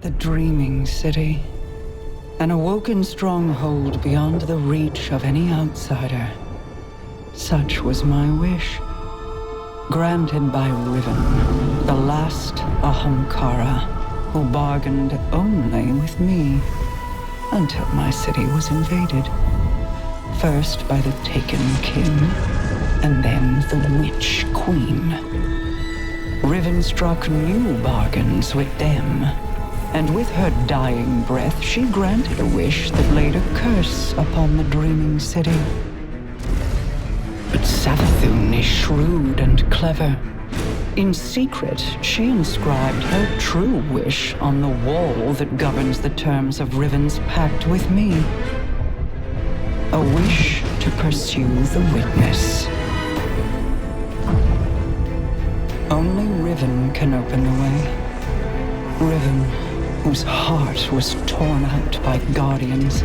the dreaming city. An awoken stronghold beyond the reach of any outsider. Such was my wish. Granted by Riven, the last Ahamkara, who bargained only with me, until my city was invaded. First by the Taken King, and then the Witch Queen. Riven struck new bargains with them, and with her dying breath she granted a wish that laid a curse upon the dreaming city. But Savathun is shrewd and clever. In secret, she inscribed her true wish on the wall that governs the terms of Riven's pact with me. A wish to pursue the witness. Only Riven can open the way. Riven, whose heart was torn out by guardians.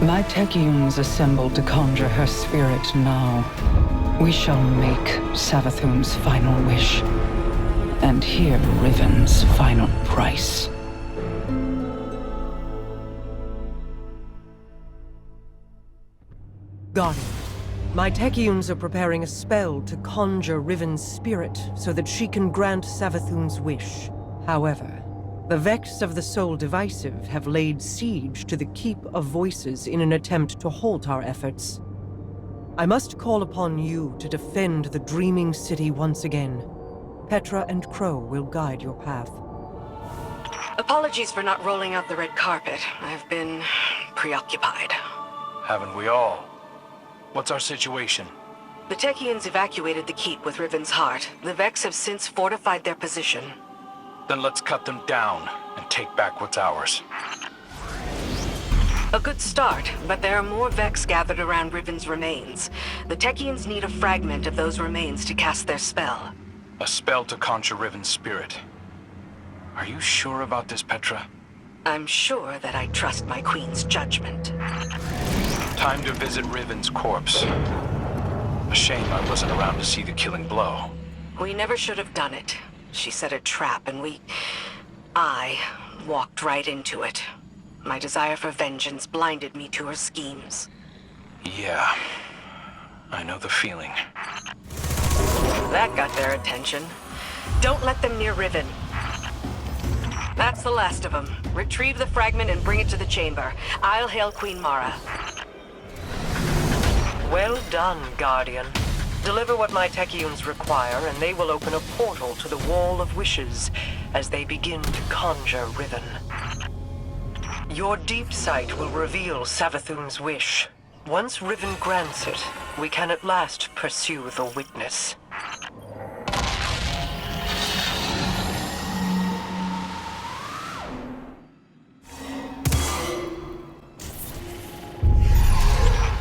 My Techians assembled to conjure her spirit now. We shall make Savathun's final wish, and hear Riven's final price. Guardian, my Techians are preparing a spell to conjure Riven's spirit so that she can grant Savathun's wish. However, the Vex of the Soul Divisive have laid siege to the Keep of Voices in an attempt to halt our efforts. I must call upon you to defend the Dreaming City once again. Petra and Crow will guide your path. Apologies for not rolling out the red carpet. I've been preoccupied. Haven't we all? What's our situation? The Techians evacuated the keep with Riven's heart. The Vex have since fortified their position. Then let's cut them down and take back what's ours. A good start, but there are more Vex gathered around Riven's remains. The Techians need a fragment of those remains to cast their spell. A spell to conjure Riven's spirit. Are you sure about this, Petra? I'm sure that I trust my queen's judgment. Time to visit Riven's corpse. A shame I wasn't around to see the killing blow. We never should have done it. She set a trap and I walked right into it. My desire for vengeance blinded me to her schemes. Yeah, I know the feeling. That got their attention. Don't let them near Riven. That's the last of them. Retrieve the fragment and bring it to the chamber. I'll hail Queen Mara. Well done, Guardian. Deliver what my Techians require, and they will open a portal to the Wall of Wishes as they begin to conjure Riven. Your deep sight will reveal Savathun's wish. Once Riven grants it, we can at last pursue the witness.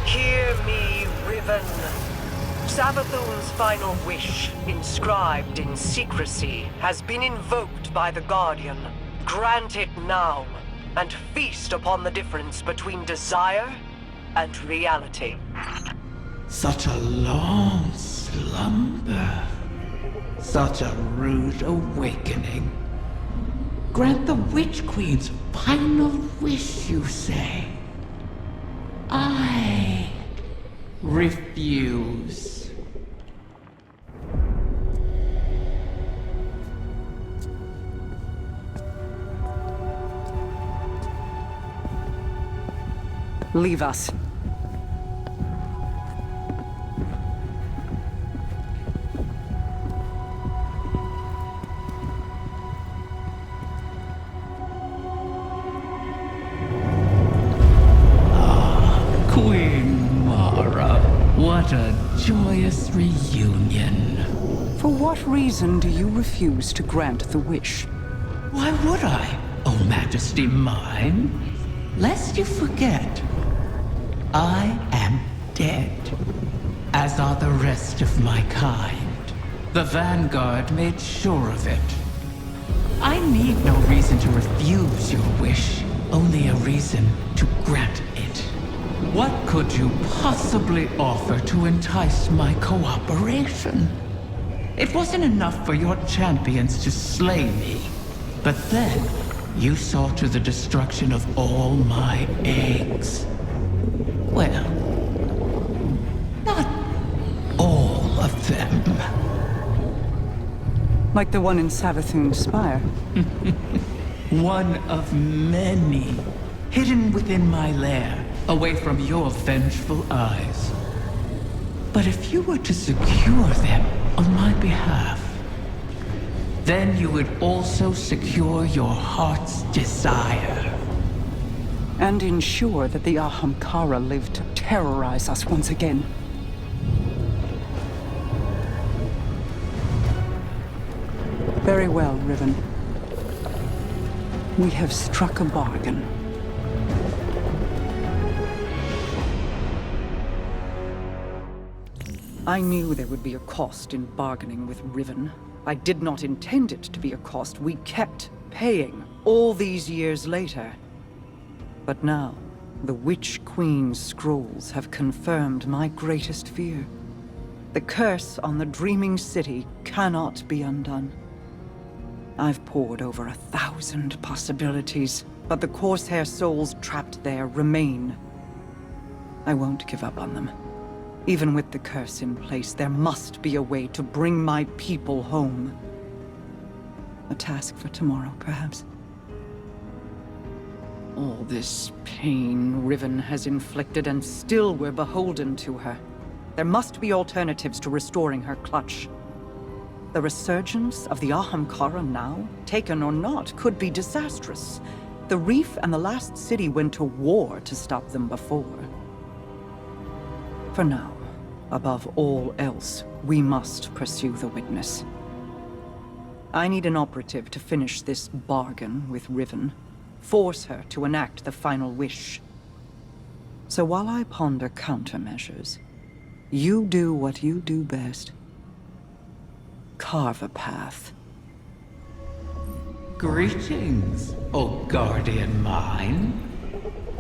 Hear me, Riven. Savathun's final wish, inscribed in secrecy, has been invoked by the Guardian. Grant it now, and feast upon the difference between desire and reality. Such a long slumber. Such a rude awakening. Grant the Witch Queen's final wish, you say? I refuse. Leave us. Queen Mara, what a joyous reunion. For what reason do you refuse to grant the wish? Why would I, O Majesty mine? Lest you forget, I am dead, as are the rest of my kind. The Vanguard made sure of it. I need no reason to refuse your wish, only a reason to grant it. What could you possibly offer to entice my cooperation? It wasn't enough for your champions to slay me. But then, you saw to the destruction of all my eggs. Well, not all of them. Like the one in Savathun's spire. One of many, hidden within my lair, away from your vengeful eyes. But if you were to secure them on my behalf, then you would also secure your heart's desire. And ensure that the Ahamkara live to terrorize us once again. Very well, Riven. We have struck a bargain. I knew there would be a cost in bargaining with Riven. I did not intend it to be a cost we kept paying all these years later. But now, the Witch Queen's scrolls have confirmed my greatest fear. The curse on the Dreaming City cannot be undone. I've pored over 1,000 possibilities, but the Corsair souls trapped there remain. I won't give up on them. Even with the curse in place, there must be a way to bring my people home. A task for tomorrow, perhaps. All this pain Riven has inflicted, and still we're beholden to her. There must be alternatives to restoring her clutch. The resurgence of the Ahamkara now, taken or not, could be disastrous. The Reef and the last city went to war to stop them before. For now, above all else, we must pursue the witness. I need an operative to finish this bargain with Riven. Force her to enact the final wish. So while I ponder countermeasures, you do what you do best. Carve a path. Greetings, O guardian mine.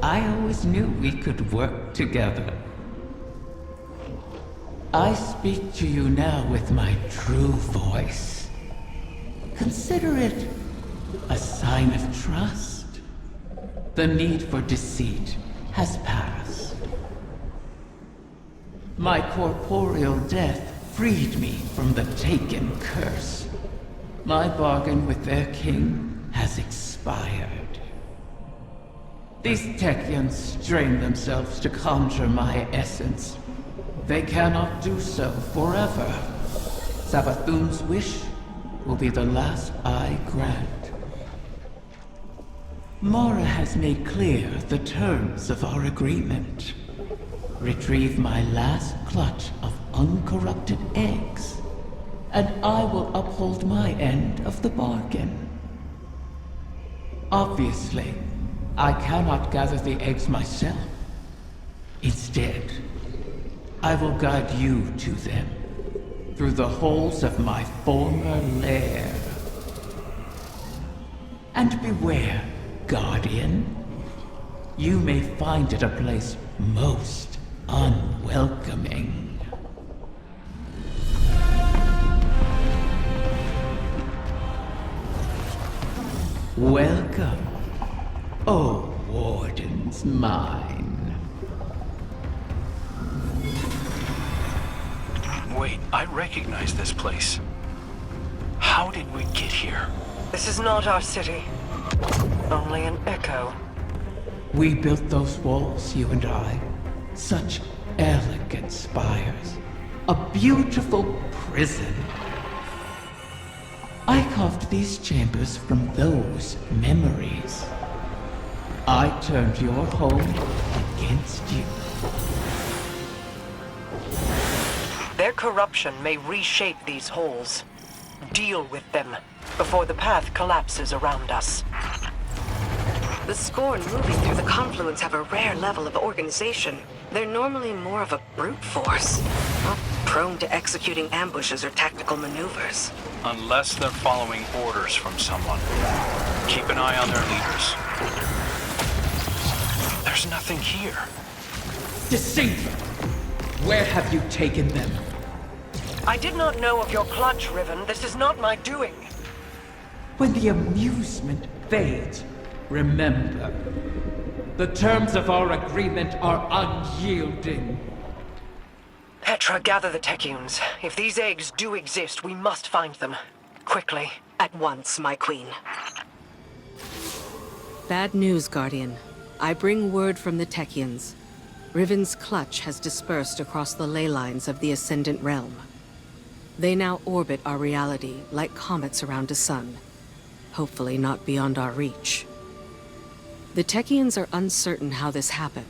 I always knew we could work together. I speak to you now with my true voice. Consider it a sign of trust. The need for deceit has passed. My corporeal death freed me from the Taken curse. My bargain with their king has expired. These Technians strain themselves to conjure my essence. They cannot do so forever. Savathun's wish will be the last I grant. Mara has made clear the terms of our agreement. Retrieve my last clutch of uncorrupted eggs, and I will uphold my end of the bargain. Obviously, I cannot gather the eggs myself. Instead, I will guide you to them, through the holes of my former lair. And beware, Guardian. You may find it a place most unwelcoming. Welcome, O Wardens mine. Wait, I recognize this place. How did we get here? This is not our city. Only an echo. We built those walls, you and I. Such elegant spires. A beautiful prison. I carved these chambers from those memories. I turned your home against you. Their corruption may reshape these holes. Deal with them before the path collapses around us. The Scorn moving through the confluence have a rare level of organization. They're normally more of a brute force, not prone to executing ambushes or tactical maneuvers. Unless they're following orders from someone. Keep an eye on their leaders. There's nothing here. Deceiver! Where have you taken them? I did not know of your clutch, Riven. This is not my doing. when the amusement fades, remember, the terms of our agreement are unyielding. Petra, gather the Techians. If these eggs do exist, we must find them. Quickly. At once, my queen. Bad news, Guardian. I bring word from the Techians. Riven's clutch has dispersed across the ley lines of the Ascendant Realm. They now orbit our reality like comets around a sun. Hopefully not beyond our reach. The Techians are uncertain how this happened,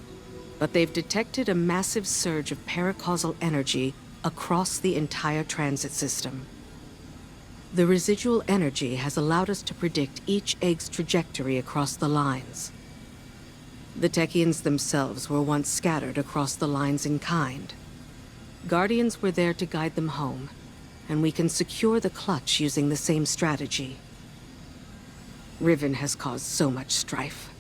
but they've detected a massive surge of paracausal energy across the entire transit system. The residual energy has allowed us to predict each egg's trajectory across the lines. The Techians themselves were once scattered across the lines in kind. Guardians were there to guide them home, and we can secure the clutch using the same strategy. Riven has caused so much strife,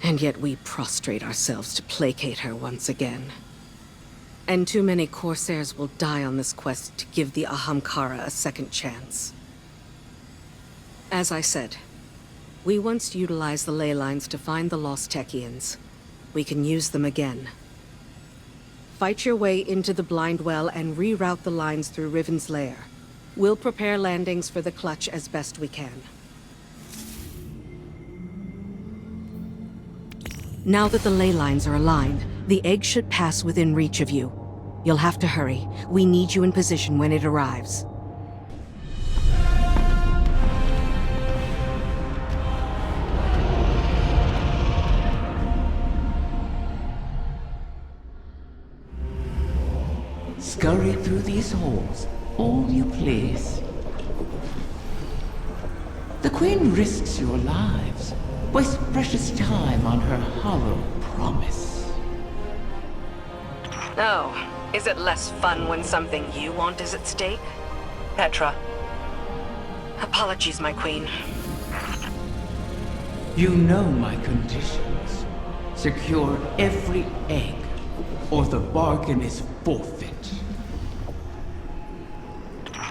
and yet we prostrate ourselves to placate her once again. And too many Corsairs will die on this quest to give the Ahamkara a second chance. As I said, we once utilized the ley lines to find the lost Techians. We can use them again. Fight your way into the Blind Well and reroute the lines through Riven's lair. We'll prepare landings for the clutch as best we can. Now that the ley lines are aligned, the egg should pass within reach of you. You'll have to hurry. We need you in position when it arrives. Scurry through these halls, all you please. The Queen risks your lives, wastes precious time on her hollow promise. Oh, is it less fun when something you want is at stake? Petra. Apologies, my queen. You know my conditions. Secure every egg, or the bargain is forfeit.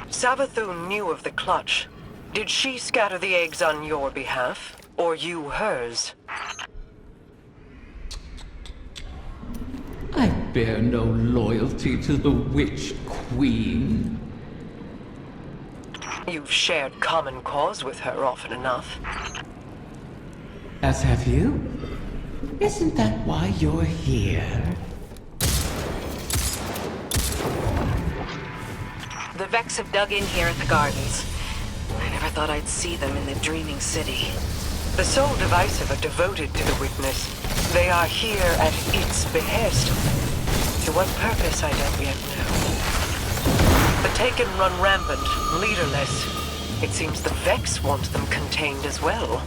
Savathun knew of the clutch. Did she scatter the eggs on your behalf, or you hers? I bear no loyalty to the Witch Queen. You've shared common cause with her often enough. As have you. Isn't that why you're here? The Vex have dug in here at the gardens. I never thought I'd see them in the Dreaming City. The Soul Divisive are devoted to the Witness. They are here at its behest. To what purpose, I don't yet know. The Taken run rampant, leaderless. It seems the Vex want them contained as well.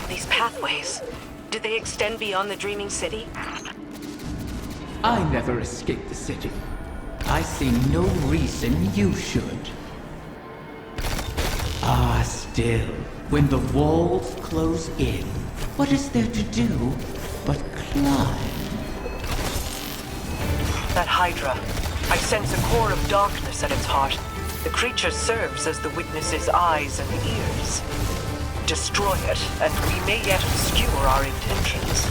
These pathways, do they extend beyond the Dreaming City? I never escaped the city. I see no reason you should. Ah, still, when the walls close in, what is there to do but climb? That Hydra. I sense a core of darkness at its heart. The creature serves as the Witness's eyes and ears. Destroy it, and we may yet obscure our intentions.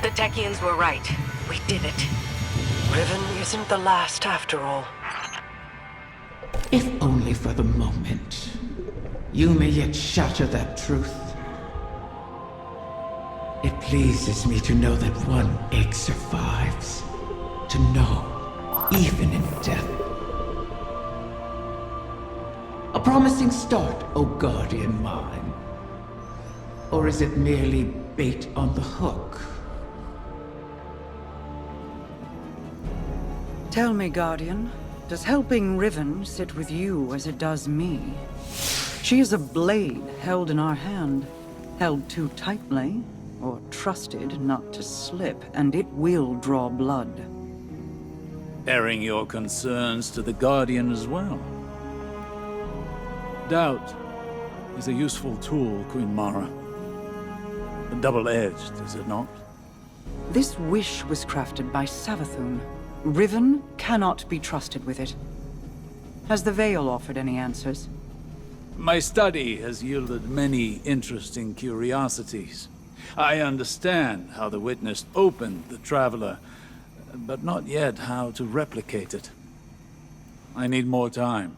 The Techians were right. We did it. Riven isn't the last after all. If only for the moment. You may yet shatter that truth. It pleases me to know that one egg survives. To know, even in death. A promising start, O guardian mine. Or is it merely bait on the hook? Tell me, Guardian, does helping Riven sit with you as it does me? She is a blade held in our hand, held too tightly, or trusted not to slip, and it will draw blood. Airing your concerns to the Guardian as well. Doubt is a useful tool, Queen Mara. Double-edged, is it not? This wish was crafted by Savathun. Riven cannot be trusted with it. Has the Veil offered any answers? My study has yielded many interesting curiosities. I understand how the Witness opened the Traveler, but not yet how to replicate it. I need more time.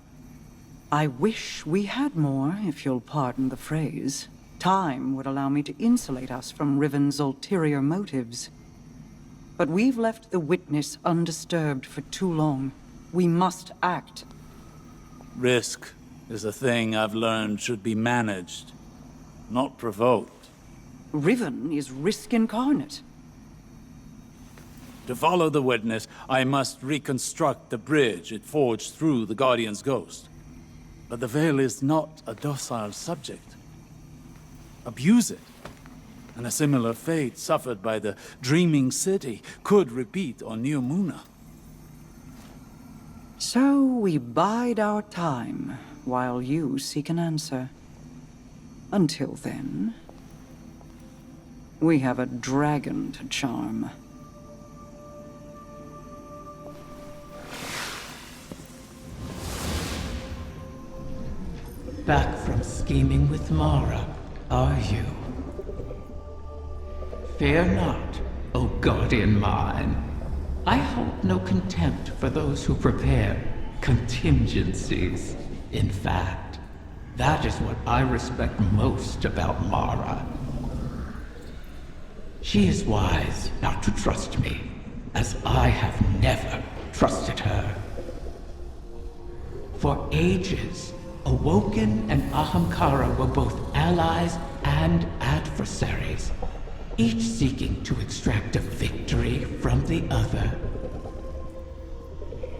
I wish we had more, if you'll pardon the phrase. Time would allow me to insulate us from Riven's ulterior motives. But we've left the Witness undisturbed for too long. We must act. Risk is a thing I've learned should be managed, not provoked. Riven is risk incarnate. To follow the Witness, I must reconstruct the bridge it forged through the Guardian's ghost. But the Veil is not a docile subject. Abuse it, and a similar fate suffered by the Dreaming City could repeat on New Muna. So we bide our time, while you seek an answer. Until then, we have a dragon to charm. Back from scheming with Mara, are you? Fear not, O guardian mine. I hold no contempt for those who prepare contingencies. In fact, that is what I respect most about Mara. She is wise not to trust me, as I have never trusted her. For ages, Awoken and Ahamkara were both allies and adversaries, each seeking to extract a victory from the other.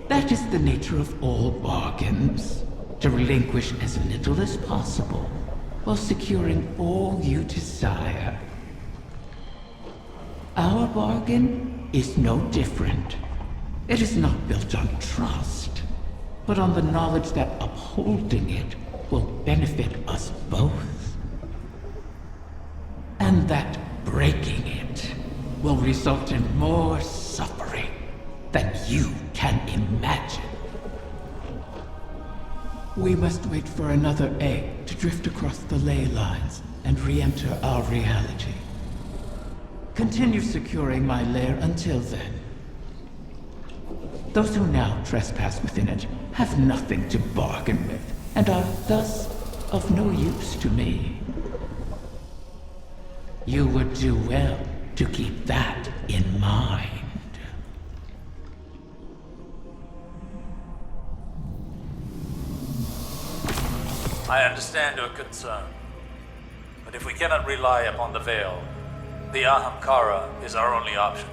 That is the nature of all bargains, to relinquish as little as possible, while securing all you desire. Our bargain is no different. It is not built on trust, but on the knowledge that upholding it will benefit us both. And that breaking it will result in more suffering than you can imagine. We must wait for another egg to drift across the ley lines and re-enter our reality. Continue securing my lair until then. Those who now trespass within it have nothing to bargain with, and are thus of no use to me. You would do well to keep that in mind. I understand your concern, but if we cannot rely upon the Veil, the Ahamkara is our only option.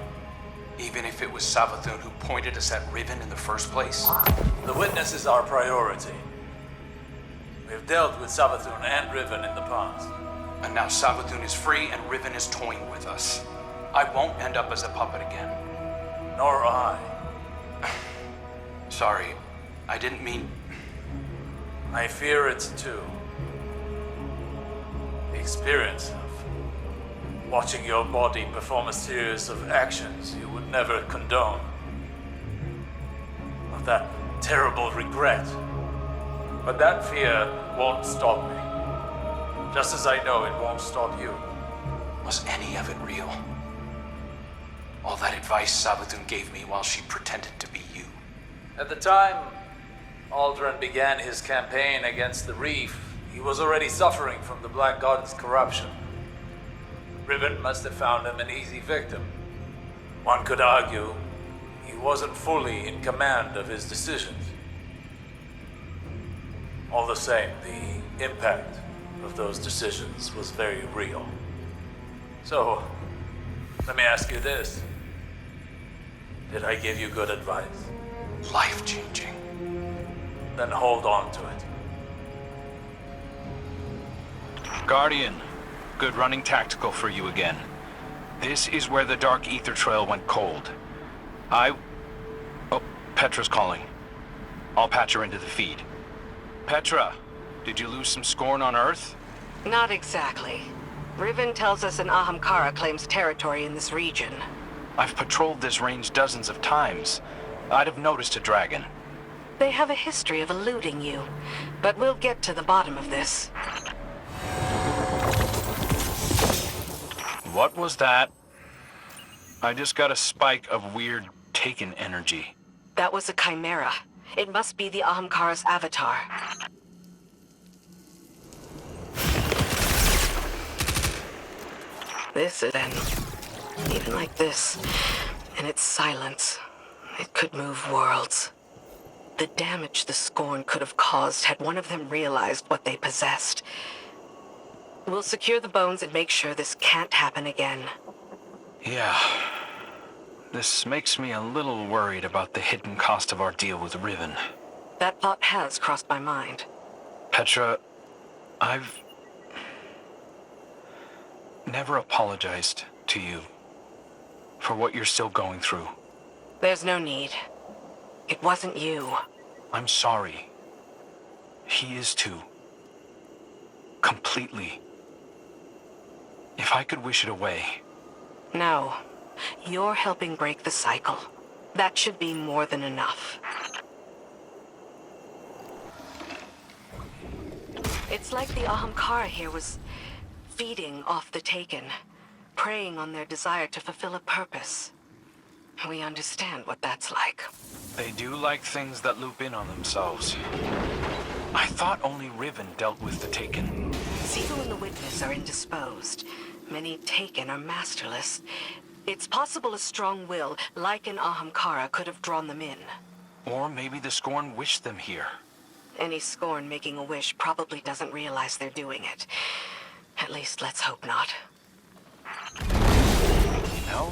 Even if it was Savathun who pointed us at Riven in the first place? The Witness is our priority. We have dealt with Savathun and Riven in the past. And now Savathun is free and Riven is toying with us. I won't end up as a puppet again. Nor I. Sorry, I didn't mean... I fear it too. The experience of watching your body perform a series of actions you would never condone. Of that terrible regret. But that fear won't stop me. Just as I know it won't stop you. Was any of it real? All that advice Savathun gave me while she pretended to be you. At the time Aldrin began his campaign against the Reef, he was already suffering from the Black God's corruption. Riven must have found him an easy victim. One could argue he wasn't fully in command of his decisions. All the same, the impact of those decisions was very real. So, let me ask you this. Did I give you good advice? Life-changing. Then hold on to it. Guardian, good running tactical for you again. This is where the Dark Ether Trail went cold. Oh, Petra's calling. I'll patch her into the feed. Petra, did you lose some scorn on Earth? Not exactly. Riven tells us an Ahamkara claims territory in this region. I've patrolled this range dozens of times. I'd have noticed a dragon. They have a history of eluding you, but we'll get to the bottom of this. What was that? I just got a spike of weird Taken energy. That was a chimera. It must be the Ahamkara's avatar. This is then. Even like this, in its silence, it could move worlds. The damage the Scorn could have caused had one of them realized what they possessed. We'll secure the bones and make sure this can't happen again. Yeah. This makes me a little worried about the hidden cost of our deal with Riven. That thought has crossed my mind. Petra, I've never apologized to you for what you're still going through. There's no need. It wasn't you. I'm sorry. He is too. Completely. If I could wish it away. No. You're helping break the cycle. That should be more than enough. It's like the Ahamkara here was feeding off the Taken, preying on their desire to fulfill a purpose. We understand what that's like. They do like things that loop in on themselves. I thought only Riven dealt with the Taken. Sifu and the Witness are indisposed. Many Taken are masterless. It's possible a strong will, like an Ahamkara, could have drawn them in. Or maybe the Scorn wished them here. Any Scorn making a wish probably doesn't realize they're doing it. At least let's hope not. You know,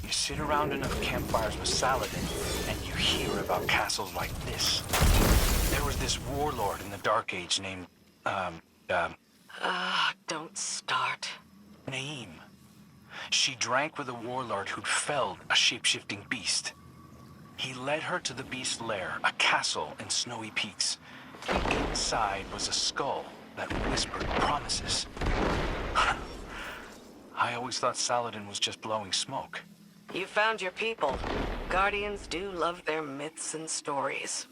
you sit around enough campfires with Saladin, and you hear about castles like this. There was this warlord in the Dark Age named, Don't start. Naeem. She drank with a warlord who'd felled a shape-shifting beast. He led her to the beast's lair, a castle in snowy peaks. Inside was a skull that whispered promises. I always thought Saladin was just blowing smoke. You found your people. Guardians do love their myths and stories.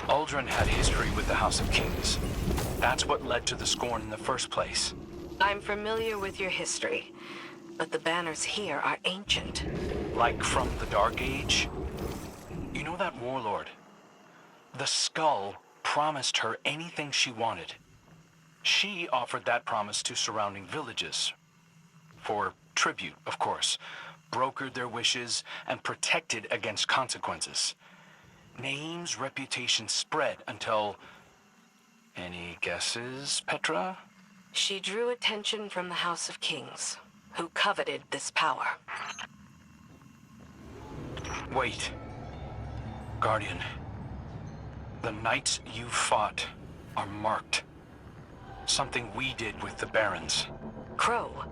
Uldren had history with the House of Kings. That's what led to the Scorn in the first place. I'm familiar with your history, but the banners here are ancient. Like from the Dark Age? You know that warlord? The skull promised her anything she wanted. She offered that promise to surrounding villages. For tribute, of course. Brokered their wishes and protected against consequences. Naeem's reputation spread until... Any guesses, Petra? She drew attention from the House of Kings, who coveted this power. Wait. Guardian. The knights you fought are marked. Something we did with the Barons. Crow,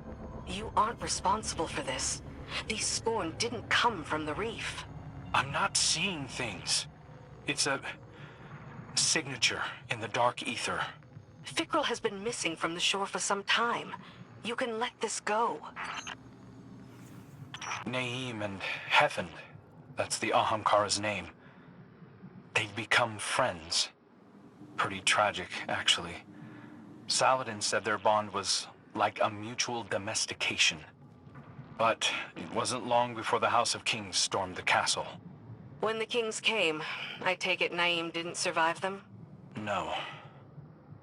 you aren't responsible for this. These Scorn didn't come from the reef. I'm not seeing things. It's a signature in the dark ether. Fikril has been missing from the shore for some time. You can let this go. Naeem and Heffend, that's the Ahamkara's name. They'd become friends. Pretty tragic, actually. Saladin said their bond was like a mutual domestication. But it wasn't long before the House of Kings stormed the castle. When the Kings came, I take it Naeem didn't survive them? No.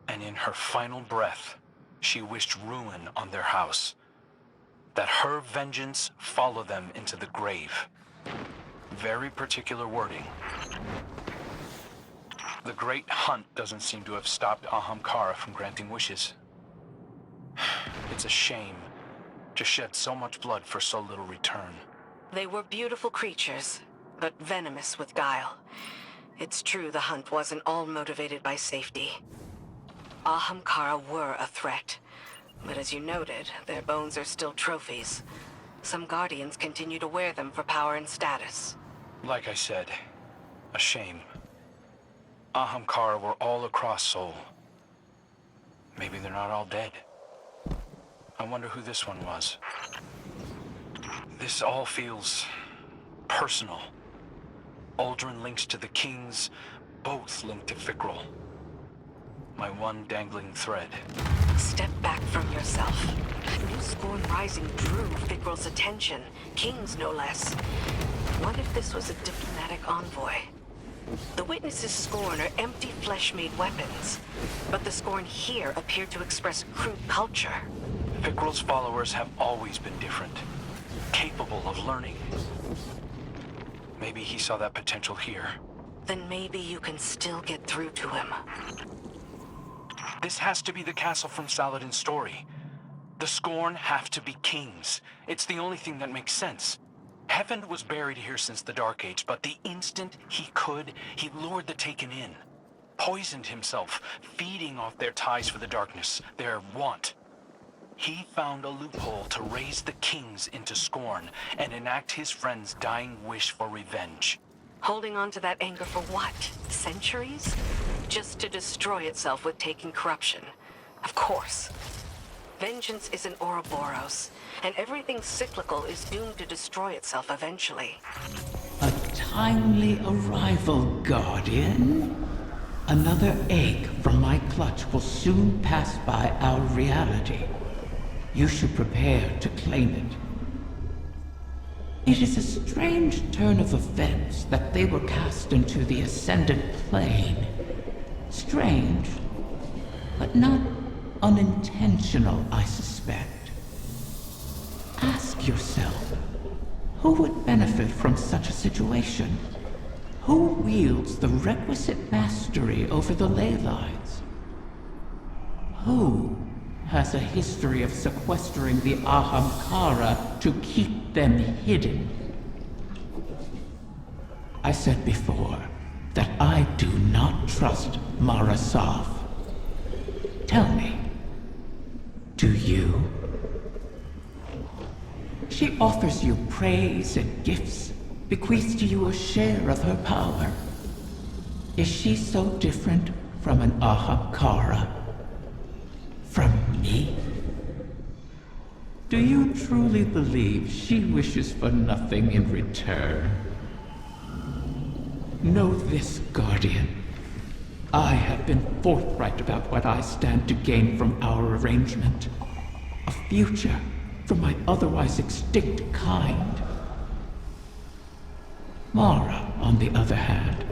And in her final breath, she wished ruin on their house. That her vengeance follow them into the grave. Very particular wording. The Great Hunt doesn't seem to have stopped Ahamkara from granting wishes. It's a shame to shed so much blood for so little return. They were beautiful creatures, but venomous with guile. It's true the hunt wasn't all motivated by safety. Ahamkara were a threat, but as you noted, their bones are still trophies. Some Guardians continue to wear them for power and status. Like I said, a shame. Ahamkara were all across Seoul. Maybe they're not all dead. I wonder who this one was. This all feels personal. Aldrin links to the Kings, both linked to Fikrul. My one dangling thread. Step back from yourself. New Scorn Rising drew Fikrul's attention, King's no less. What if this was a diplomatic envoy? The witnesses' Scorn are empty flesh-made weapons, but the Scorn here appear to express crude culture. Fikrul's followers have always been different, capable of learning. Maybe he saw that potential here. Then maybe you can still get through to him. This has to be the castle from Saladin's story. The Scorn have to be kings. It's the only thing that makes sense. Heaven was buried here since the Dark Age, but the instant he could, he lured the Taken in. Poisoned himself, feeding off their ties for the darkness, their want. He found a loophole to raise the kings into scorn and enact his friend's dying wish for revenge. Holding on to that anger for what? Centuries? Just to destroy itself with taking corruption. Of course. Vengeance is an Ouroboros, and everything cyclical is doomed to destroy itself eventually. A timely arrival, Guardian. Another egg from my clutch will soon pass by our reality. You should prepare to claim it. It is a strange turn of events that they were cast into the Ascended Plane. Strange, but not unintentional, I suspect. Ask yourself, who would benefit from such a situation? Who wields the requisite mastery over the ley lines? Who has a history of sequestering the Ahamkara to keep them hidden? I said before that I do not trust Mara Sov. Tell me, do you? She offers you praise and gifts, bequeaths to you a share of her power. Is she so different from an Ahamkara? From me? Do you truly believe she wishes for nothing in return? Know this, Guardian. I have been forthright about what I stand to gain from our arrangement. A future for my otherwise extinct kind. Mara, on the other hand,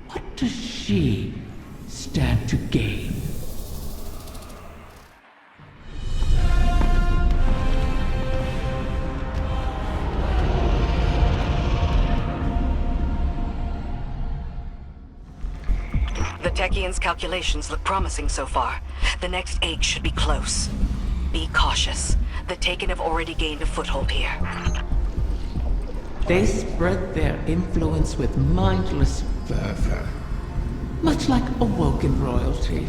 what does she stand to gain? The Techians' calculations look promising so far. The next egg should be close. Be cautious. The Taken have already gained a foothold here. They spread their influence with mindless fervor, much like awoken royalty.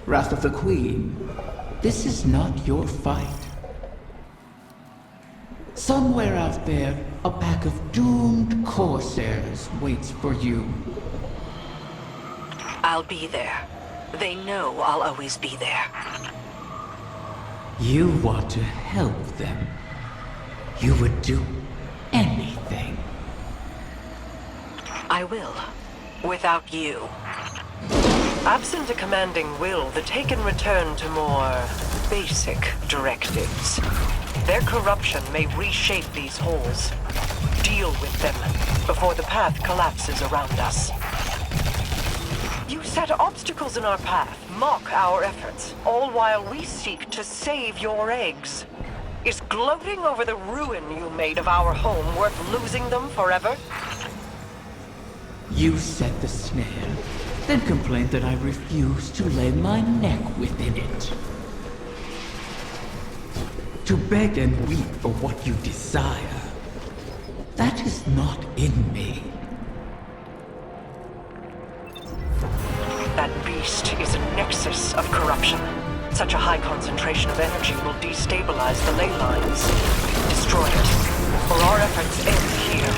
Wrath of the Queen, this is not your fight. Somewhere out there, a pack of doomed corsairs waits for you. I'll be there. They know I'll always be there. You want to help them. You would do anything. I will. Without you. Absent a commanding will, the Taken return to more basic directives. Their corruption may reshape these holes. Deal with them before the path collapses around us. You set obstacles in our path, mock our efforts, all while we seek to save your eggs. Is gloating over the ruin you made of our home worth losing them forever? You set the snare, then complained that I refused to lay my neck within it. To beg and weep for what you desire, that is not in me. That beast is a nexus of corruption. Such a high concentration of energy will destabilize the ley lines. Destroy it, or our efforts end here.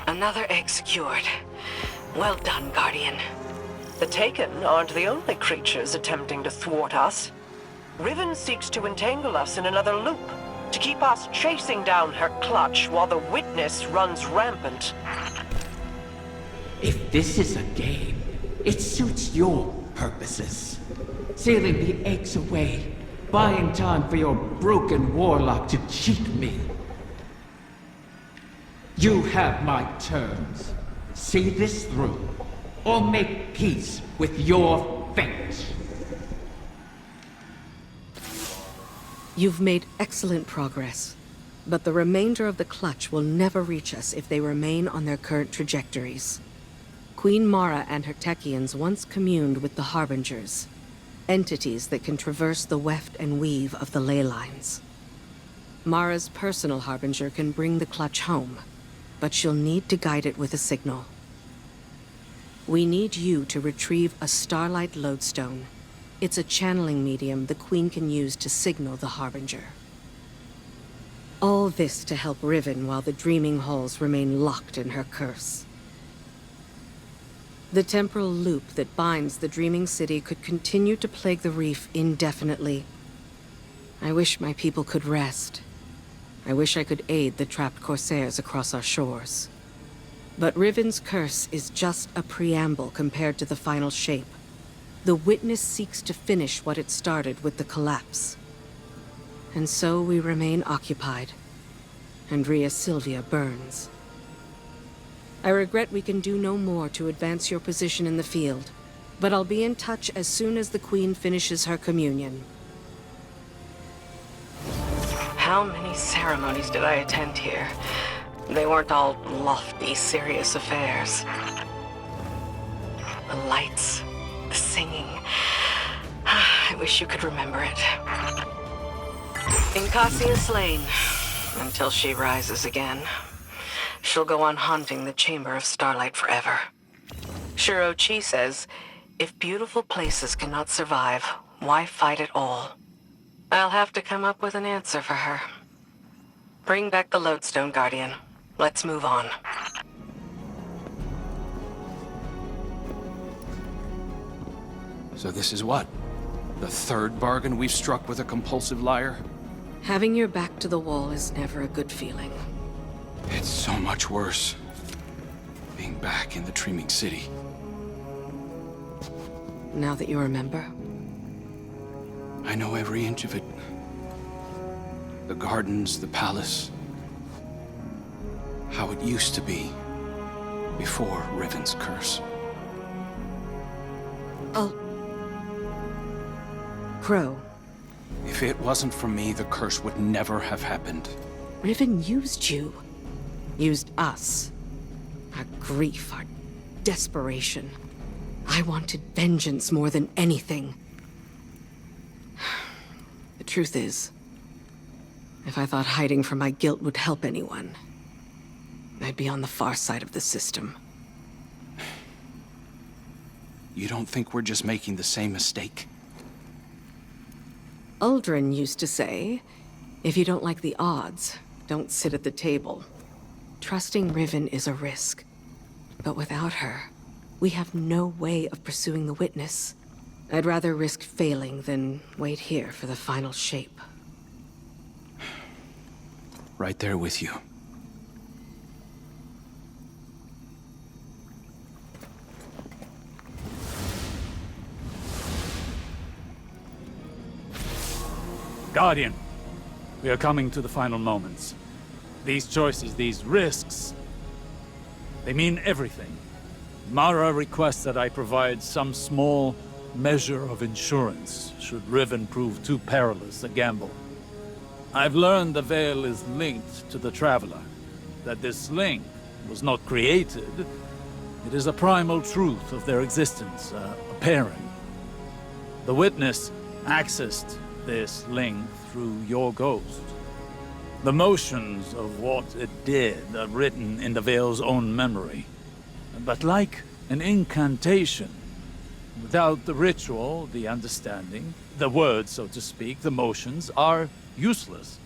Another egg secured. Well done, Guardian. The Taken aren't the only creatures attempting to thwart us. Riven seeks to entangle us in another loop, to keep us chasing down her clutch while the Witness runs rampant. If this is a game, it suits your purposes. Sealing the eggs away, buying time for your broken warlock to cheat me. You have my terms. See this through, or make peace with your fate. You've made excellent progress, but the remainder of the clutch will never reach us if they remain on their current trajectories. Queen Mara and her Techians once communed with the Harbingers, entities that can traverse the weft and weave of the ley lines. Mara's personal Harbinger can bring the clutch home, but she'll need to guide it with a signal. We need you to retrieve a Starlight Lodestone. It's a channeling medium the Queen can use to signal the Harbinger. All this to help Riven while the Dreaming Halls remain locked in her curse. The temporal loop that binds the Dreaming City could continue to plague the reef indefinitely. I wish my people could rest. I wish I could aid the trapped Corsairs across our shores. But Riven's curse is just a preamble compared to the final shape. The Witness seeks to finish what it started with the collapse. And so we remain occupied. And Rhea Sylvia burns. I regret we can do no more to advance your position in the field, but I'll be in touch as soon as the Queen finishes her communion. How many ceremonies did I attend here? They weren't all lofty, serious affairs. The lights, the singing. I wish you could remember it. Inkasi is slain, until she rises again. She'll go on haunting the Chamber of Starlight forever. Shuro Chi says, if beautiful places cannot survive, why fight at all? I'll have to come up with an answer for her. Bring back the Lodestone, Guardian. Let's move on. So this is what? The third bargain we've struck with a compulsive liar? Having your back to the wall is never a good feeling. It's so much worse. Being back in the Dreaming City. Now that you remember? I know every inch of it. The gardens, the palace. How it used to be. Before Riven's curse. Oh. Crow. If it wasn't for me, the curse would never have happened. Riven used you. Used us. Our grief, our desperation. I wanted vengeance more than anything. The truth is, if I thought hiding from my guilt would help anyone, I'd be on the far side of the system. You don't think we're just making the same mistake? Uldren used to say, if you don't like the odds, don't sit at the table. Trusting Riven is a risk. But without her, we have no way of pursuing the Witness. I'd rather risk failing than wait here for the final shape. Right there with you. Guardian, we are coming to the final moments. These choices, these risks, they mean everything. Mara requests that I provide some small measure of insurance should Riven prove too perilous a gamble. I've learned the Veil is linked to the Traveler, that this link was not created. It is a primal truth of their existence, a pairing. The Witness accessed this link through your ghost. The motions of what it did are written in the Veil's own memory. But like an incantation, without the ritual, the understanding, the words, so to speak, the motions, are useless.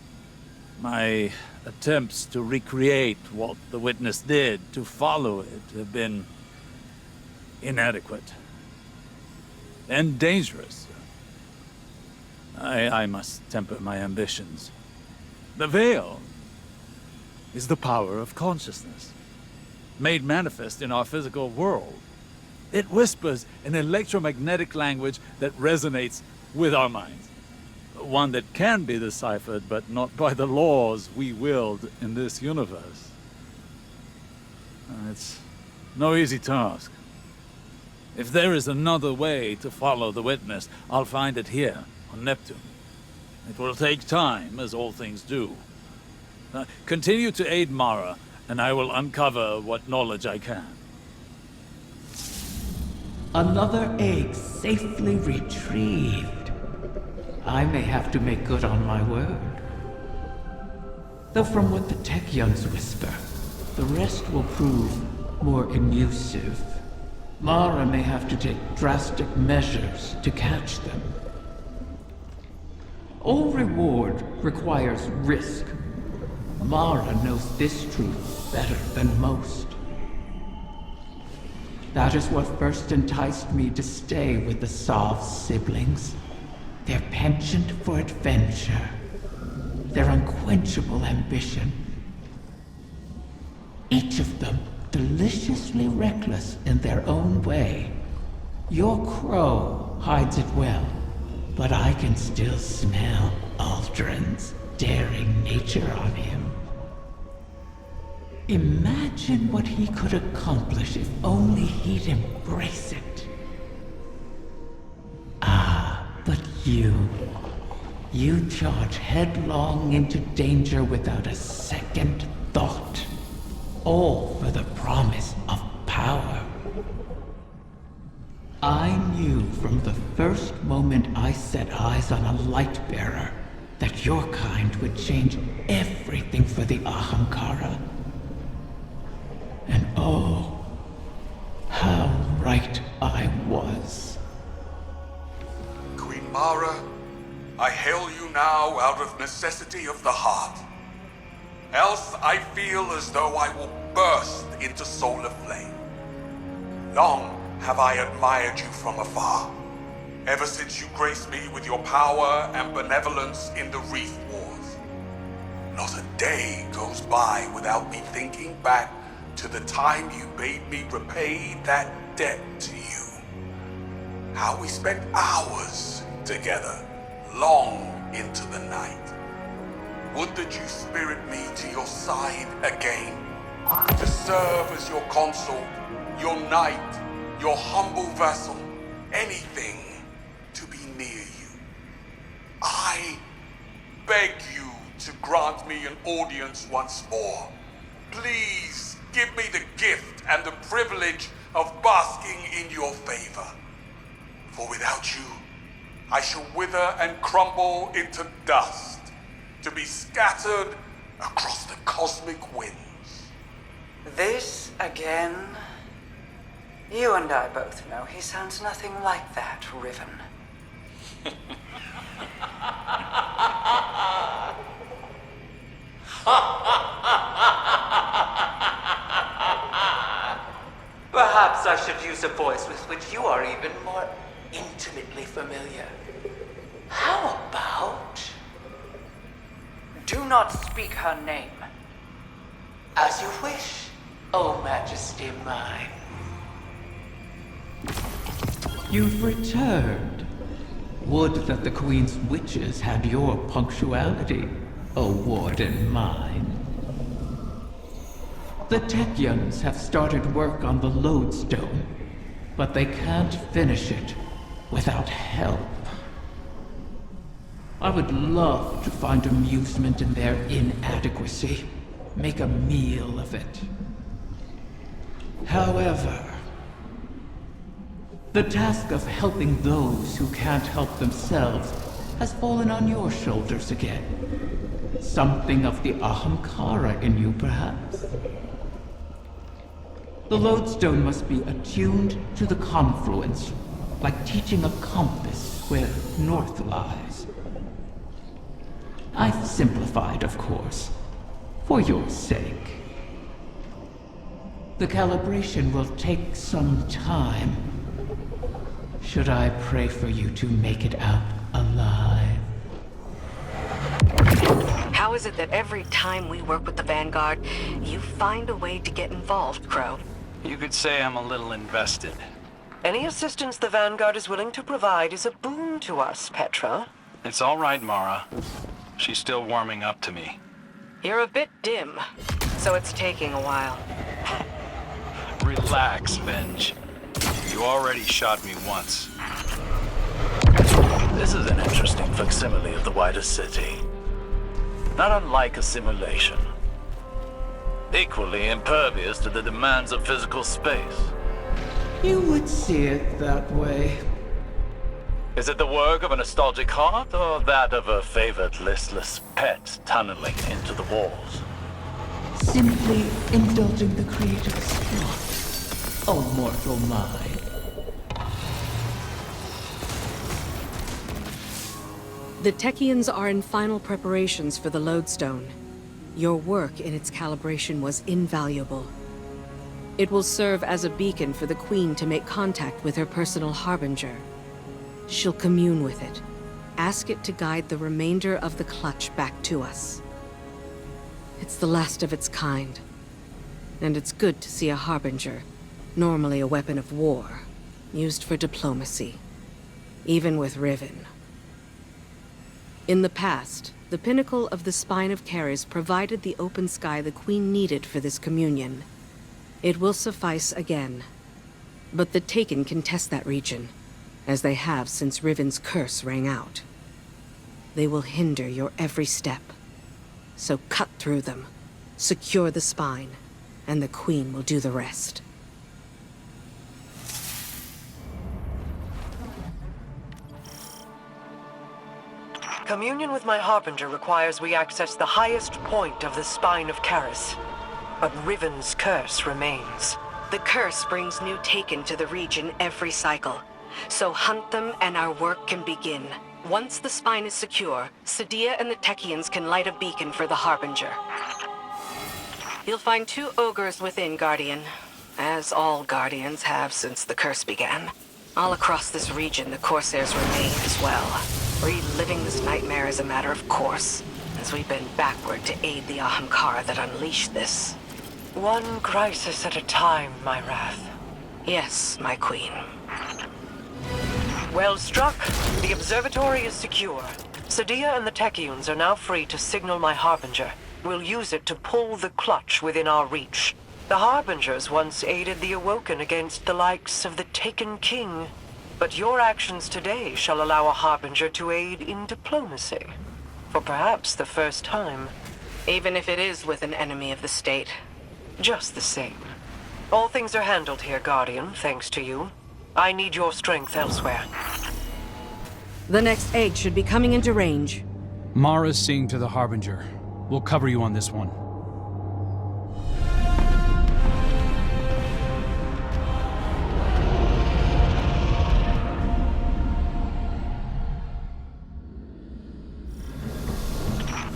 My attempts to recreate what the Witness did, to follow it, have been inadequate. and dangerous. I must temper my ambitions. The veil is the power of consciousness, made manifest in our physical world. It whispers an electromagnetic language that resonates with our minds. One that can be deciphered, but not by the laws we wield in this universe. It's no easy task. If there is another way to follow the witness, I'll find it here, on Neptune. It will take time, as all things do. Continue to aid Mara, and I will uncover what knowledge I can. Another egg safely retrieved. I may have to make good on my word. Though from what the Techyons whisper, the rest will prove more elusive. Mara may have to take drastic measures to catch them. All reward requires risk. Mara knows this truth better than most. That is what first enticed me to stay with the Sov siblings. Their penchant for adventure. Their unquenchable ambition. Each of them deliciously reckless in their own way. Your crow hides it well, but I can still smell Aldrin's daring nature on him. Imagine what he could accomplish if only he'd embrace it. But you charge headlong into danger without a second thought. All for the promise of power. I knew from the first moment I set eyes on a light bearer that your kind would change everything for the Ahamkara. And oh, how right I was. Queen Mara, I hail you now out of necessity of the heart. Else I feel as though I will burst into solar flame. Long have I admired you from afar, ever since you graced me with your power and benevolence in the Reef Wars. Not a day goes by without me thinking back to the time you bade me repay that debt to you. How we spent hours together, long into the night. Would that you spirit me to your side again, to serve as your consort, your knight, your humble vassal, anything to be near you. I beg you to grant me an audience once more. Please give me the gift and the privilege of basking in your favor. For without you, I shall wither and crumble into dust, to be scattered across the cosmic winds. This again? You and I both know he sounds nothing like that, Riven. Perhaps I should use a voice with which you are even more intimately familiar. How about... Do not speak her name. As you wish, O Majesty mine. You've returned. Would that the Queen's witches had your punctuality, O Warden mine. The Techyons have started work on the Lodestone, but they can't finish it without help. I would love to find amusement in their inadequacy, make a meal of it. However, the task of helping those who can't help themselves has fallen on your shoulders again. Something of the Ahamkara in you, perhaps. The Lodestone must be attuned to the confluence, like teaching a compass where north lies. I've simplified, of course, for your sake. The calibration will take some time. Should I pray for you to make it out alive? How is it that every time we work with the Vanguard, you find a way to get involved, Crow? You could say I'm a little invested. Any assistance the Vanguard is willing to provide is a boon to us, Petra. It's all right, Mara. She's still warming up to me. You're a bit dim, so it's taking a while. Relax, Venge. You already shot me once. This is an interesting facsimile of the wider city. Not unlike a simulation. Equally impervious to the demands of physical space. You would see it that way. Is it the work of a nostalgic heart, or that of a favored listless pet tunneling into the walls? Simply indulging the creative spark, O mortal mind. The Techians are in final preparations for the Lodestone. Your work in its calibration was invaluable. It will serve as a beacon for the Queen to make contact with her personal Harbinger. She'll commune with it. Ask it to guide the remainder of the clutch back to us. It's the last of its kind. And it's good to see a Harbinger, normally a weapon of war, used for diplomacy. Even with Riven. In the past, the pinnacle of the Spine of Caris provided the open sky the Queen needed for this communion. It will suffice again. But the Taken can test that region, as they have since Riven's curse rang out. They will hinder your every step. So cut through them, secure the spine, and the Queen will do the rest. Communion with my Harbinger requires we access the highest point of the Spine of Caris. But Riven's curse remains. The curse brings new Taken to the region every cycle. So hunt them and our work can begin. Once the spine is secure, Sadia and the Techians can light a beacon for the Harbinger. You'll find 2 ogres within, Guardian. As all Guardians have since the curse began. All across this region, the Corsairs remain as well. Reliving this nightmare is a matter of course, as we bend backward to aid the Ahamkara that unleashed this. One crisis at a time, my wrath. Yes, my queen. Well struck. The observatory is secure. Sadia and the Techians are now free to signal my Harbinger. We'll use it to pull the clutch within our reach. The Harbingers once aided the Awoken against the likes of the Taken King. But your actions today shall allow a Harbinger to aid in diplomacy. For perhaps the first time. Even if it is with an enemy of the state. Just the same. All things are handled here, Guardian, thanks to you. I need your strength elsewhere. The next egg should be coming into range. Mara's seeing to the Harbinger. We'll cover you on this one.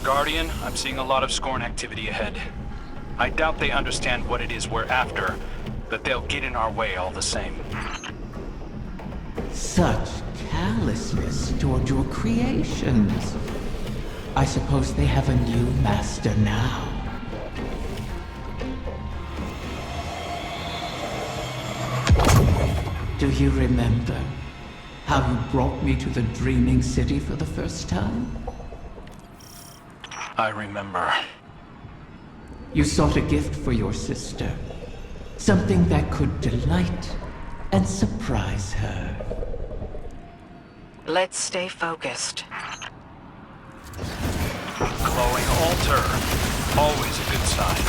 Guardian, I'm seeing a lot of Scorn activity ahead. I doubt they understand what it is we're after, but they'll get in our way all the same. Such callousness toward your creations. I suppose they have a new master now. Do you remember how you brought me to the Dreaming City for the first time? I remember. You sought a gift for your sister. Something that could delight and surprise her. Let's stay focused. Glowing altar. Always a good sign.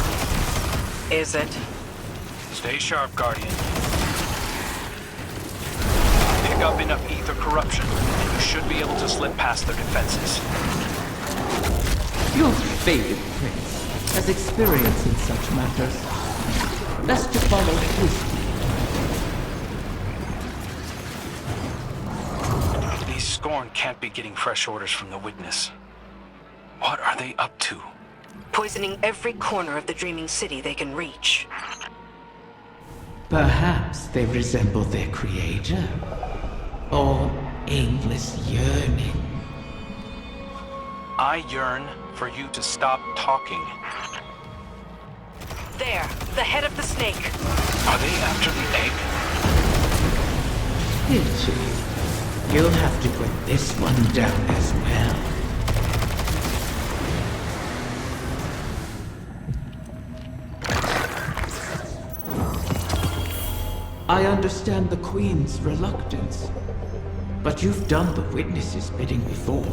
Is it? Stay sharp, Guardian. Pick up enough ether corruption, and you should be able to slip past their defenses. Your faded prince has experience in such matters. Best to follow his lead. These Scorn can't be getting fresh orders from the Witness. What are they up to? Poisoning every corner of the Dreaming City they can reach. Perhaps they resemble their creator. All aimless yearning. I yearn for you to stop talking. There, the head of the snake. Are they after the egg? Pity. You'll have to put this one down as well. I understand the Queen's reluctance, but you've done the witness's bidding before.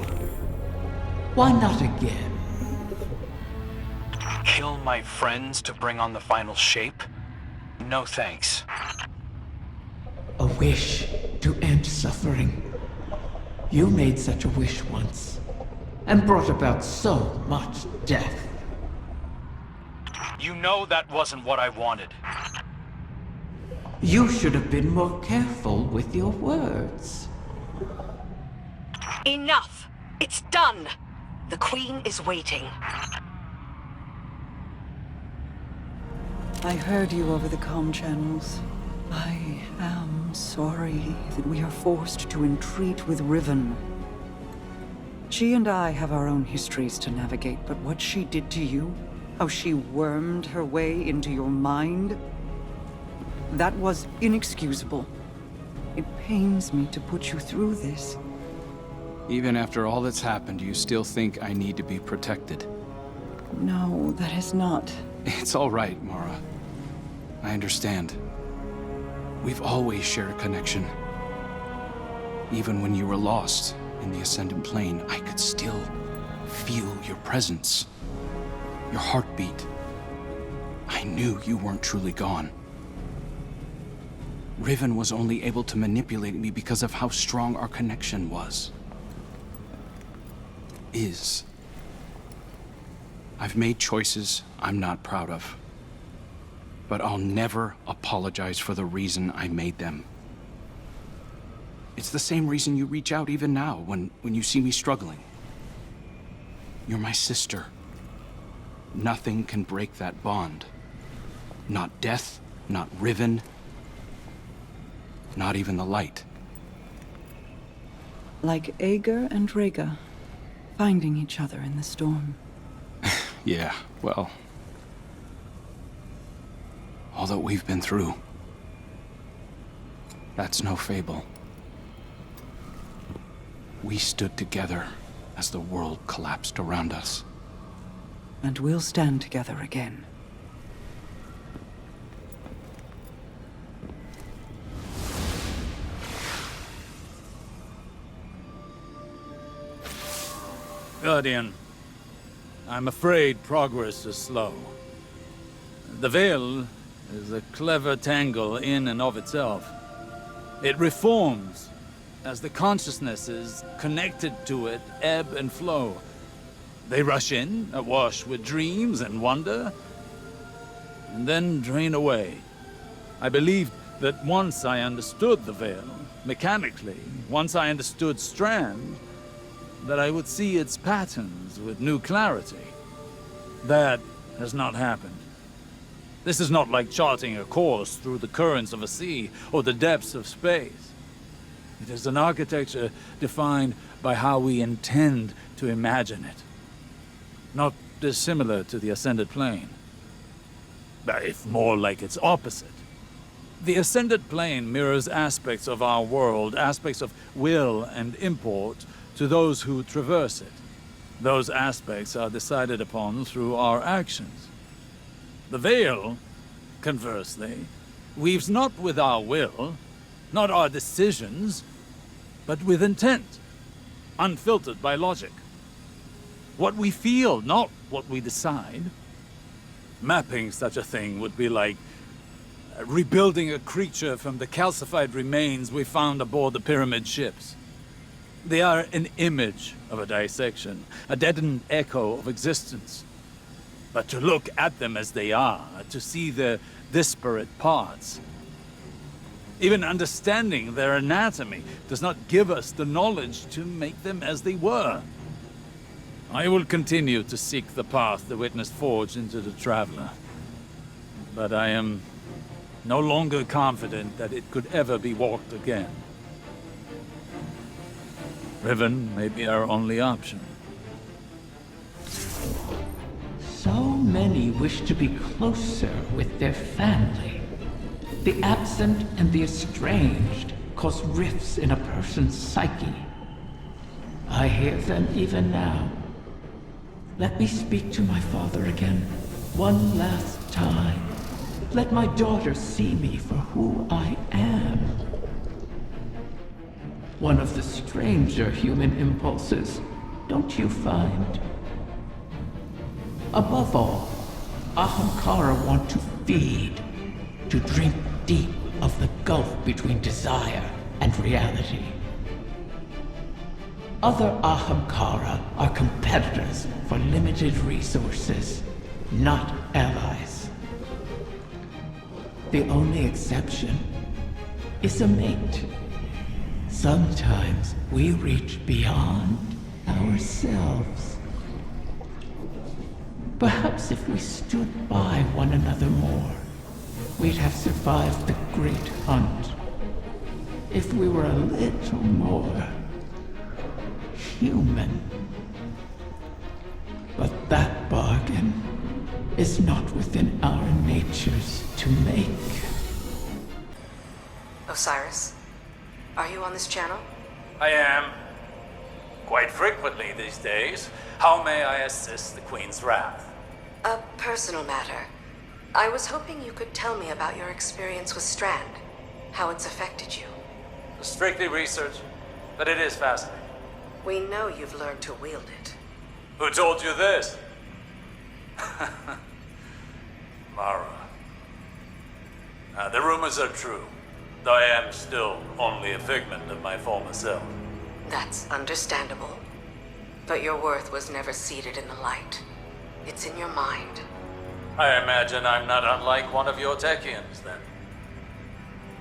Why not again? Kill my friends to bring on the final shape? No thanks. A wish to end suffering. You made such a wish once, and brought about so much death. You know that wasn't what I wanted. You should have been more careful with your words. Enough! It's done! The Queen is waiting. I heard you over the comm channels. I am sorry that we are forced to entreat with Riven. She and I have our own histories to navigate, but what she did to you, how she wormed her way into your mind, that was inexcusable. It pains me to put you through this. Even after all that's happened, you still think I need to be protected? No, that is not. It's all right, Mara. I understand. We've always shared a connection. Even when you were lost in the Ascendant Plane, I could still feel your presence. Your heartbeat. I knew you weren't truly gone. Riven was only able to manipulate me because of how strong our connection was. Is. I've made choices I'm not proud of. But I'll never apologize for the reason I made them. It's the same reason you reach out even now, when you see me struggling. You're my sister. Nothing can break that bond. Not death, not Riven, not even the light. Like Ager and Rhaegar, finding each other in the storm. Yeah, well, all that we've been through, that's no fable. We stood together as the world collapsed around us. And we'll stand together again. Guardian, I'm afraid progress is slow. The Veil is a clever tangle in and of itself. It reforms as the consciousnesses connected to it ebb and flow. They rush in, awash with dreams and wonder, and then drain away. I believed that once I understood the Veil, mechanically, once I understood Strand, that I would see its patterns with new clarity. That has not happened. This is not like charting a course through the currents of a sea or the depths of space. It is an architecture defined by how we intend to imagine it. Not dissimilar to the Ascended Plane, but if more like its opposite. The Ascended Plane mirrors aspects of our world, aspects of will and import, to those who traverse it. Those aspects are decided upon through our actions. The Veil, conversely, weaves not with our will, not our decisions, but with intent, unfiltered by logic. What we feel, not what we decide. Mapping such a thing would be like rebuilding a creature from the calcified remains we found aboard the pyramid ships. They are an image of a dissection, a deadened echo of existence. But to look at them as they are, to see their disparate parts, even understanding their anatomy does not give us the knowledge to make them as they were. I will continue to seek the path the Witness forged into the Traveler. But I am no longer confident that it could ever be walked again. Riven may be our only option. So many wish to be closer with their family. The absent and the estranged cause rifts in a person's psyche. I hear them even now. Let me speak to my father again, one last time. Let my daughter see me for who I am. One of the stranger human impulses, don't you find? Above all, Ahamkara want to feed, to drink deep of the gulf between desire and reality. Other Ahamkara are competitors for limited resources, not allies. The only exception is a mate. Sometimes we reach beyond ourselves. Perhaps if we stood by one another more, we'd have survived the great hunt. If we were a little more human. But that bargain is not within our natures to make. Osiris, are you on this channel? I am. Quite frequently these days. How may I assist the Queen's wrath? A personal matter. I was hoping you could tell me about your experience with Strand, how it's affected you. Strictly research, but it is fascinating. We know you've learned to wield it. Who told you this? Mara. The rumors are true, though I am still only a figment of my former self. That's understandable. But your worth was never seated in the light. It's in your mind. I imagine I'm not unlike one of your Techians, then.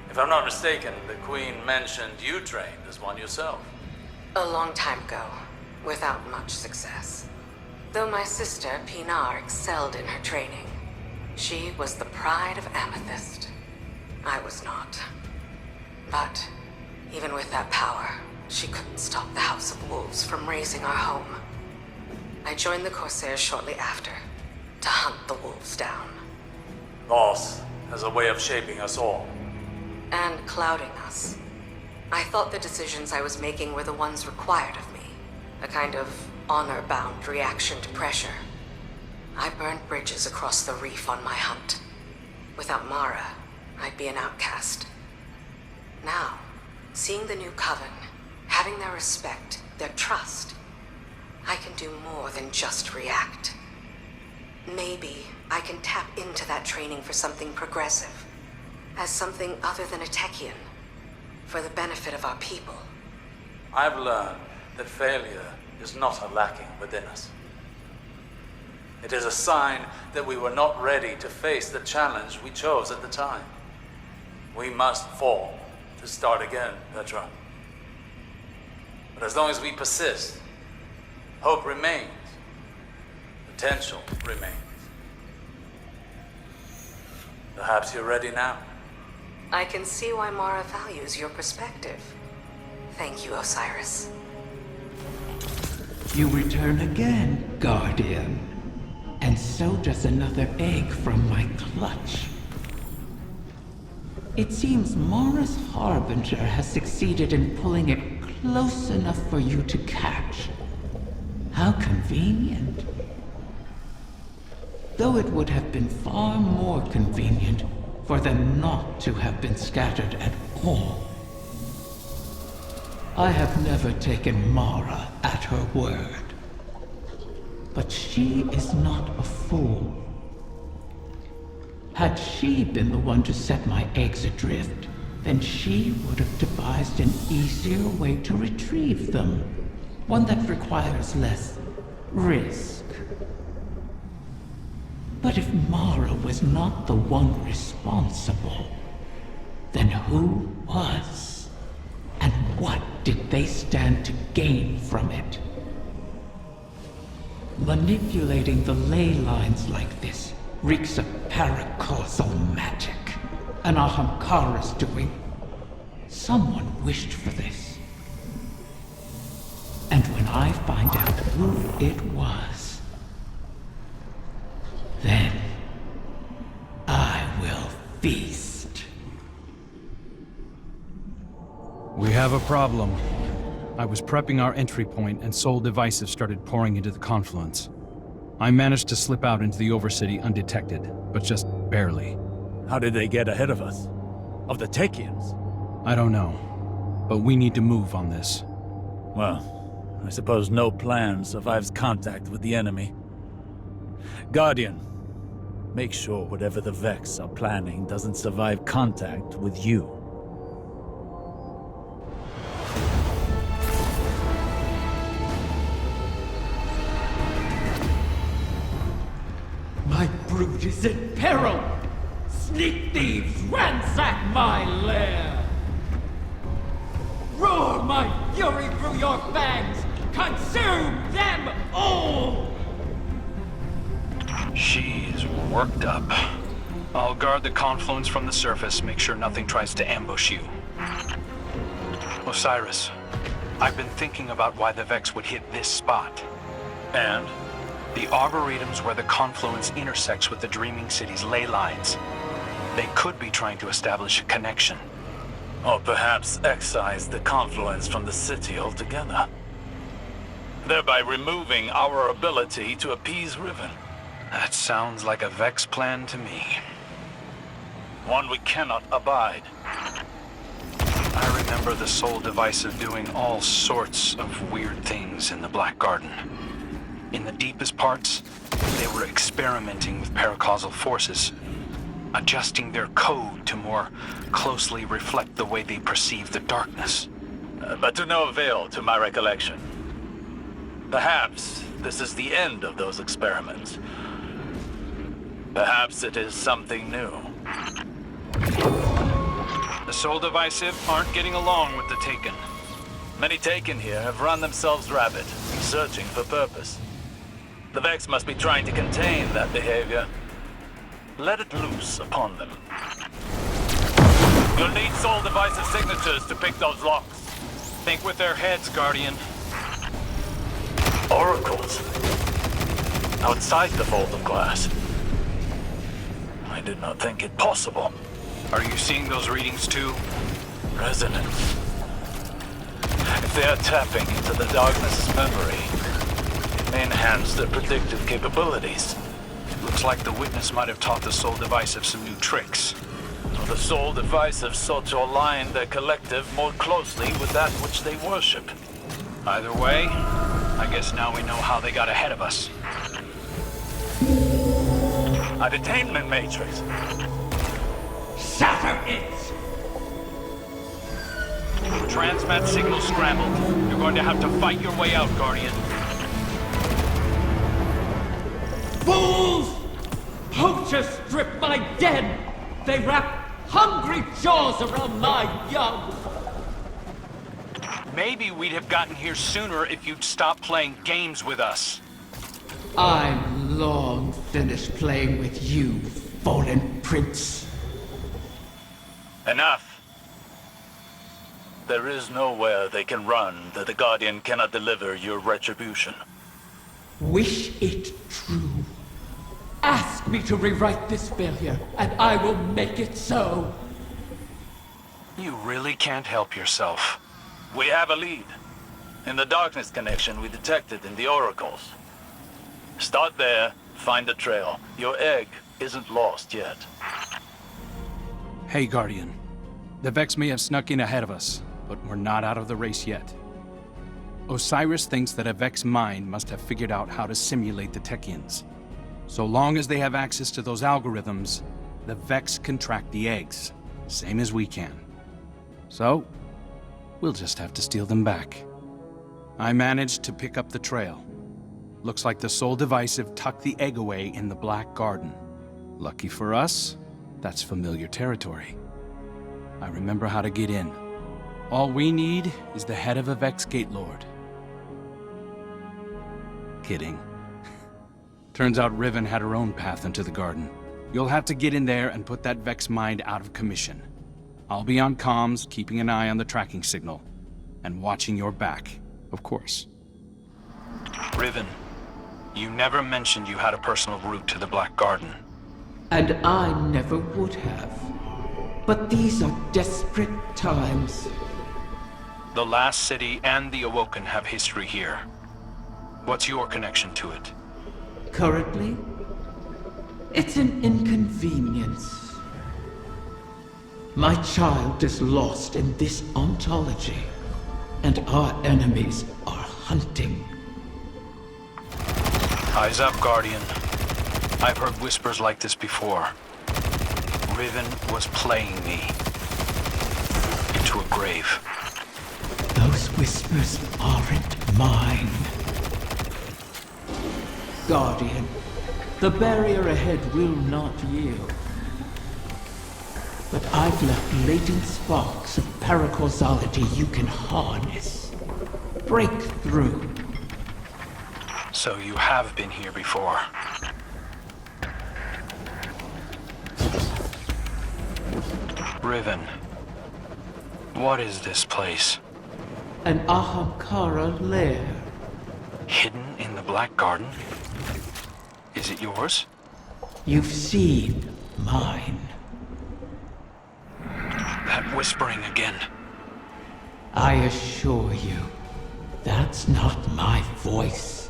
If I'm not mistaken, the Queen mentioned you trained as one yourself. A long time ago, without much success. Though my sister, Pinar, excelled in her training. She was the pride of Amethyst. I was not. But, even with that power, she couldn't stop the House of Wolves from razing our home. I joined the Corsairs shortly after, to hunt the wolves down. Loss has a way of shaping us all. And clouding us. I thought the decisions I was making were the ones required of me. A kind of honor-bound reaction to pressure. I burned bridges across the reef on my hunt. Without Mara, I'd be an outcast. Now, seeing the new coven, having their respect, their trust, I can do more than just react. Maybe I can tap into that training for something progressive. As something other than a Techian. For the benefit of our people. I've learned that failure is not a lacking within us. It is a sign that we were not ready to face the challenge we chose at the time. We must fall to start again, Petra. But as long as we persist, hope remains. Potential remains. Perhaps you're ready now. I can see why Mara values your perspective. Thank you, Osiris. You return again, Guardian. And so does another egg from my clutch. It seems Mara's Harbinger has succeeded in pulling it close enough for you to catch. How convenient. Though it would have been far more convenient for them not to have been scattered at all. I have never taken Mara at her word. But she is not a fool. Had she been the one to set my eggs adrift, then she would have devised an easier way to retrieve them. One that requires less risk. But if Mara was not the one responsible, then who was? And what did they stand to gain from it? Manipulating the ley lines like this reeks of paracausal magic. An Ahamkara's doing. Someone wished for this. And when I find out who it was, then I will feast. We have a problem. I was prepping our entry point and Soul Divisive started pouring into the confluence. I managed to slip out into the Overcity undetected, but just barely. How did they get ahead of us? Of the Thsians? I don't know, but we need to move on this. Well, I suppose no plan survives contact with the enemy. Guardian, make sure whatever the Vex are planning doesn't survive contact with you. My brood is in peril! Sneak thieves ransack my lair! Roar my fury through your fangs! Consume them all! She's worked up. I'll guard the confluence from the surface, make sure nothing tries to ambush you. Osiris, I've been thinking about why the Vex would hit this spot. And? The Arboretum's where the confluence intersects with the Dreaming City's ley lines. They could be trying to establish a connection. Or perhaps excise the confluence from the city altogether, thereby removing our ability to appease Riven. That sounds like a Vex plan to me. One we cannot abide. I remember the Soul Divisive doing all sorts of weird things in the Black Garden. In the deepest parts, they were experimenting with paracausal forces, adjusting their code to more closely reflect the way they perceive the darkness. But to no avail, to my recollection. Perhaps this is the end of those experiments. Perhaps it is something new. The Soul Divisive aren't getting along with the Taken. Many Taken here have run themselves rabbit, searching for purpose. The Vex must be trying to contain that behavior. Let it loose upon them. You'll need Soul Divisive signatures to pick those locks. Think with their heads, Guardian. Oracles? Outside the fold of glass? I did not think it possible. Are you seeing those readings too? Resonance. If they are tapping into the darkness's memory, it may enhance their predictive capabilities. Looks like the witness might have taught the Soul Divisive some new tricks. Or the Soul Divisive sought to align their collective more closely with that which they worship. Either way, I guess now we know how they got ahead of us. A detainment matrix. Shatter it! Transmat signal scrambled. You're going to have to fight your way out, Guardian. Fools! Poachers strip my dead! They wrap hungry jaws around my young! Maybe we'd have gotten here sooner if you'd stopped playing games with us. I'm long finished playing with you, fallen prince. Enough. There is nowhere they can run that the Guardian cannot deliver your retribution. Wish it true. Ask me to rewrite this failure, and I will make it so. You really can't help yourself. We have a lead. In the darkness connection we detected in the oracles. Start there, find the trail. Your egg isn't lost yet. Hey, Guardian. The Vex may have snuck in ahead of us, but we're not out of the race yet. Osiris thinks that a Vex mind must have figured out how to simulate the Thsians. So long as they have access to those algorithms, the Vex can track the eggs, same as we can. So, we'll just have to steal them back. I managed to pick up the trail. Looks like the Soul Divisive tucked the egg away in the Black Garden. Lucky for us, that's familiar territory. I remember how to get in. All we need is the head of a Vex Gate Lord. Kidding. Turns out Riven had her own path into the garden. You'll have to get in there and put that Vex mind out of commission. I'll be on comms, keeping an eye on the tracking signal. And watching your back, of course. Riven, you never mentioned you had a personal route to the Black Garden. And I never would have. But these are desperate times. The last city and the Awoken have history here. What's your connection to it? Currently, it's an inconvenience. My child is lost in this ontology, and our enemies are hunting. Eyes up, Guardian. I've heard whispers like this before. Riven was playing me into a grave. Those whispers aren't mine. Guardian, the barrier ahead will not yield. But I've left latent sparks of paracausality you can harness. Break through. So you have been here before. Riven, what is this place? An Ahamkara lair. Hidden in the Black Garden? Is it yours? You've seen mine. That whispering again. I assure you, that's not my voice.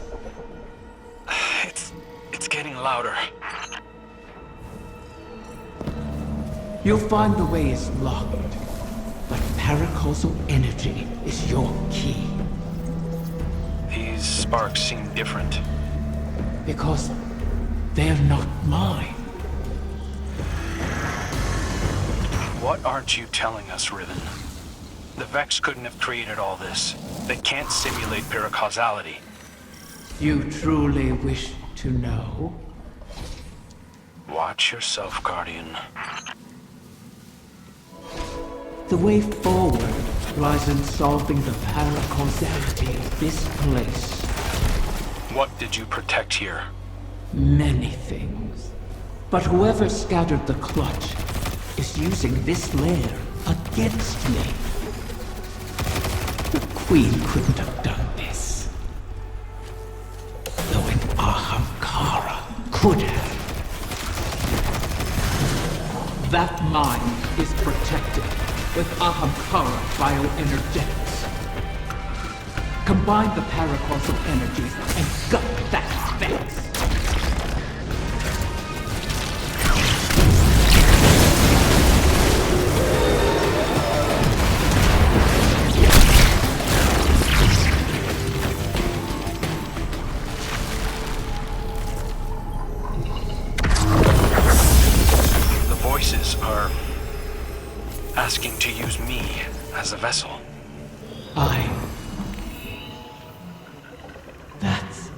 It's getting louder. You'll find the way is locked, but paracausal energy is your key. These sparks seem different. Because they're not mine. What aren't you telling us, Riven? The Vex couldn't have created all this. They can't simulate paracausality. You truly wish to know? Watch yourself, Guardian. The way forward lies in solving the paracausality of this place. What did you protect here? Many things. But whoever scattered the clutch is using this lair against me. The Queen couldn't have done this. Though an Ahamkara could have. That mind is protected with Ahamkara bioenergetics. Combine the paracausal energies and gut that Vex. Are asking to use me as a vessel. That's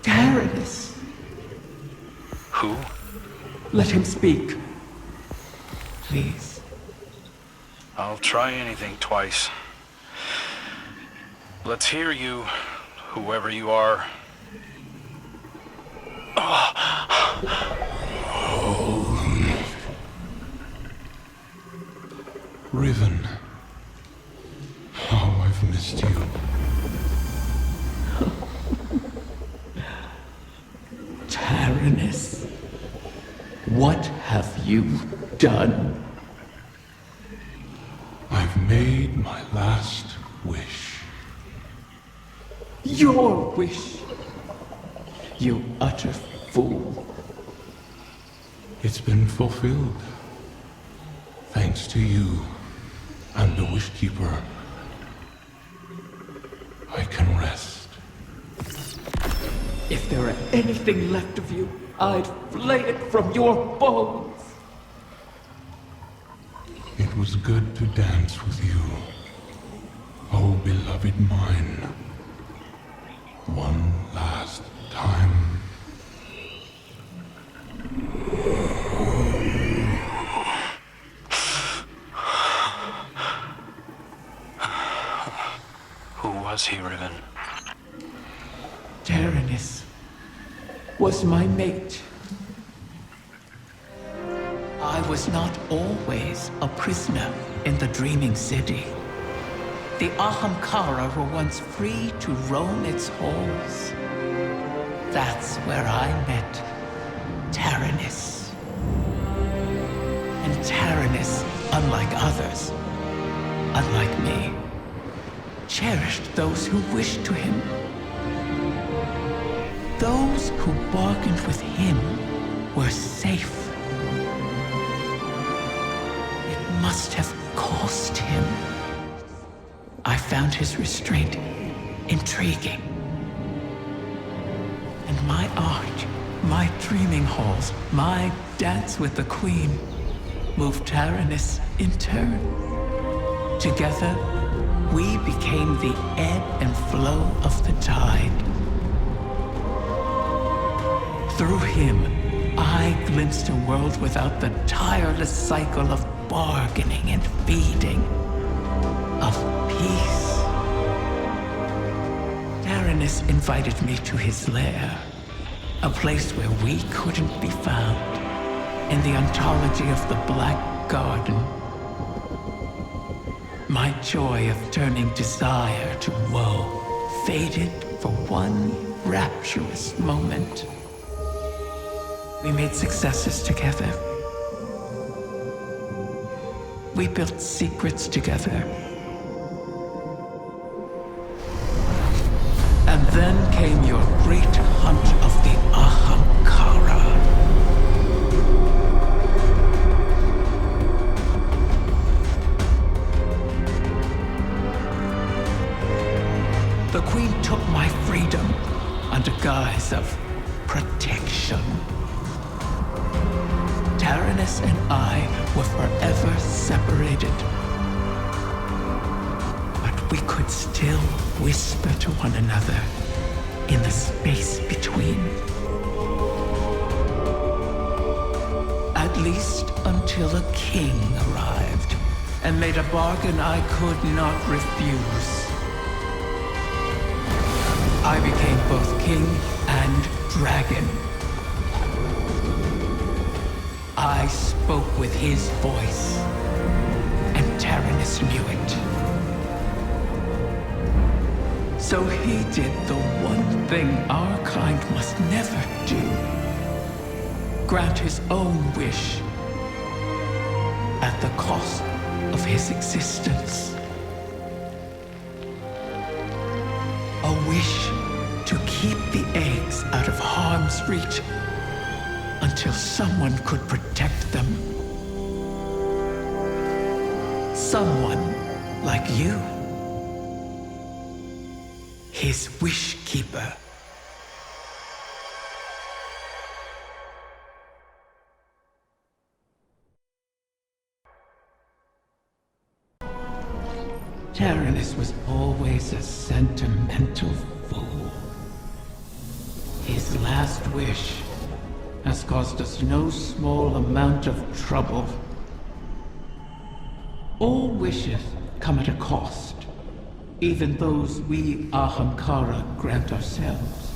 Tyrannus. Who? Let him speak. Please. I'll try anything twice. Let's hear you, whoever you are. Riven, how I've missed you. Tyrannus, what have you done? I've made my last wish. Your wish? You utter fool. It's been fulfilled. Thanks to you and the Wishkeeper, I can rest. If there were anything left of you, I'd flay it from your bones. It was good to dance with you, oh beloved mine. One last time. Who was he, Riven? Tyrannus was my mate. I was not always a prisoner in the Dreaming City. The Ahamkara were once free to roam its halls. That's where I met Taranis. And Taranis, unlike others, unlike me, cherished those who wished to him. Those who bargained with him were safe. It must have cost him. I found his restraint intriguing. And my art, my dreaming halls, my dance with the Queen moved Taranis in turn. Together, we became the ebb and flow of the tide. Through him, I glimpsed a world without the tireless cycle of bargaining and feeding, of peace. Taranis invited me to his lair, a place where we couldn't be found, in the ontology of the Black Garden. My joy of turning desire to woe faded for one rapturous moment. We made successes together. We built secrets together. And then came your great hunt of the Ahamkara. The Queen took my freedom under guise of protection. Taranis and I were forever separated. But we could still whisper to one another in the space between. At least until a king arrived and made a bargain I could not refuse. I became both king and dragon. I spoke with his voice, and Taranis knew it. So he did the one thing our kind must never do. Grant his own wish at the cost of his existence. A wish to keep the eggs out of harm's reach until someone could protect them. Someone like you. His wish keeper. Taranis was always a sentimental fool. His last wish has caused us no small amount of trouble. All wishes come at a cost, even those we Ahamkara grant ourselves.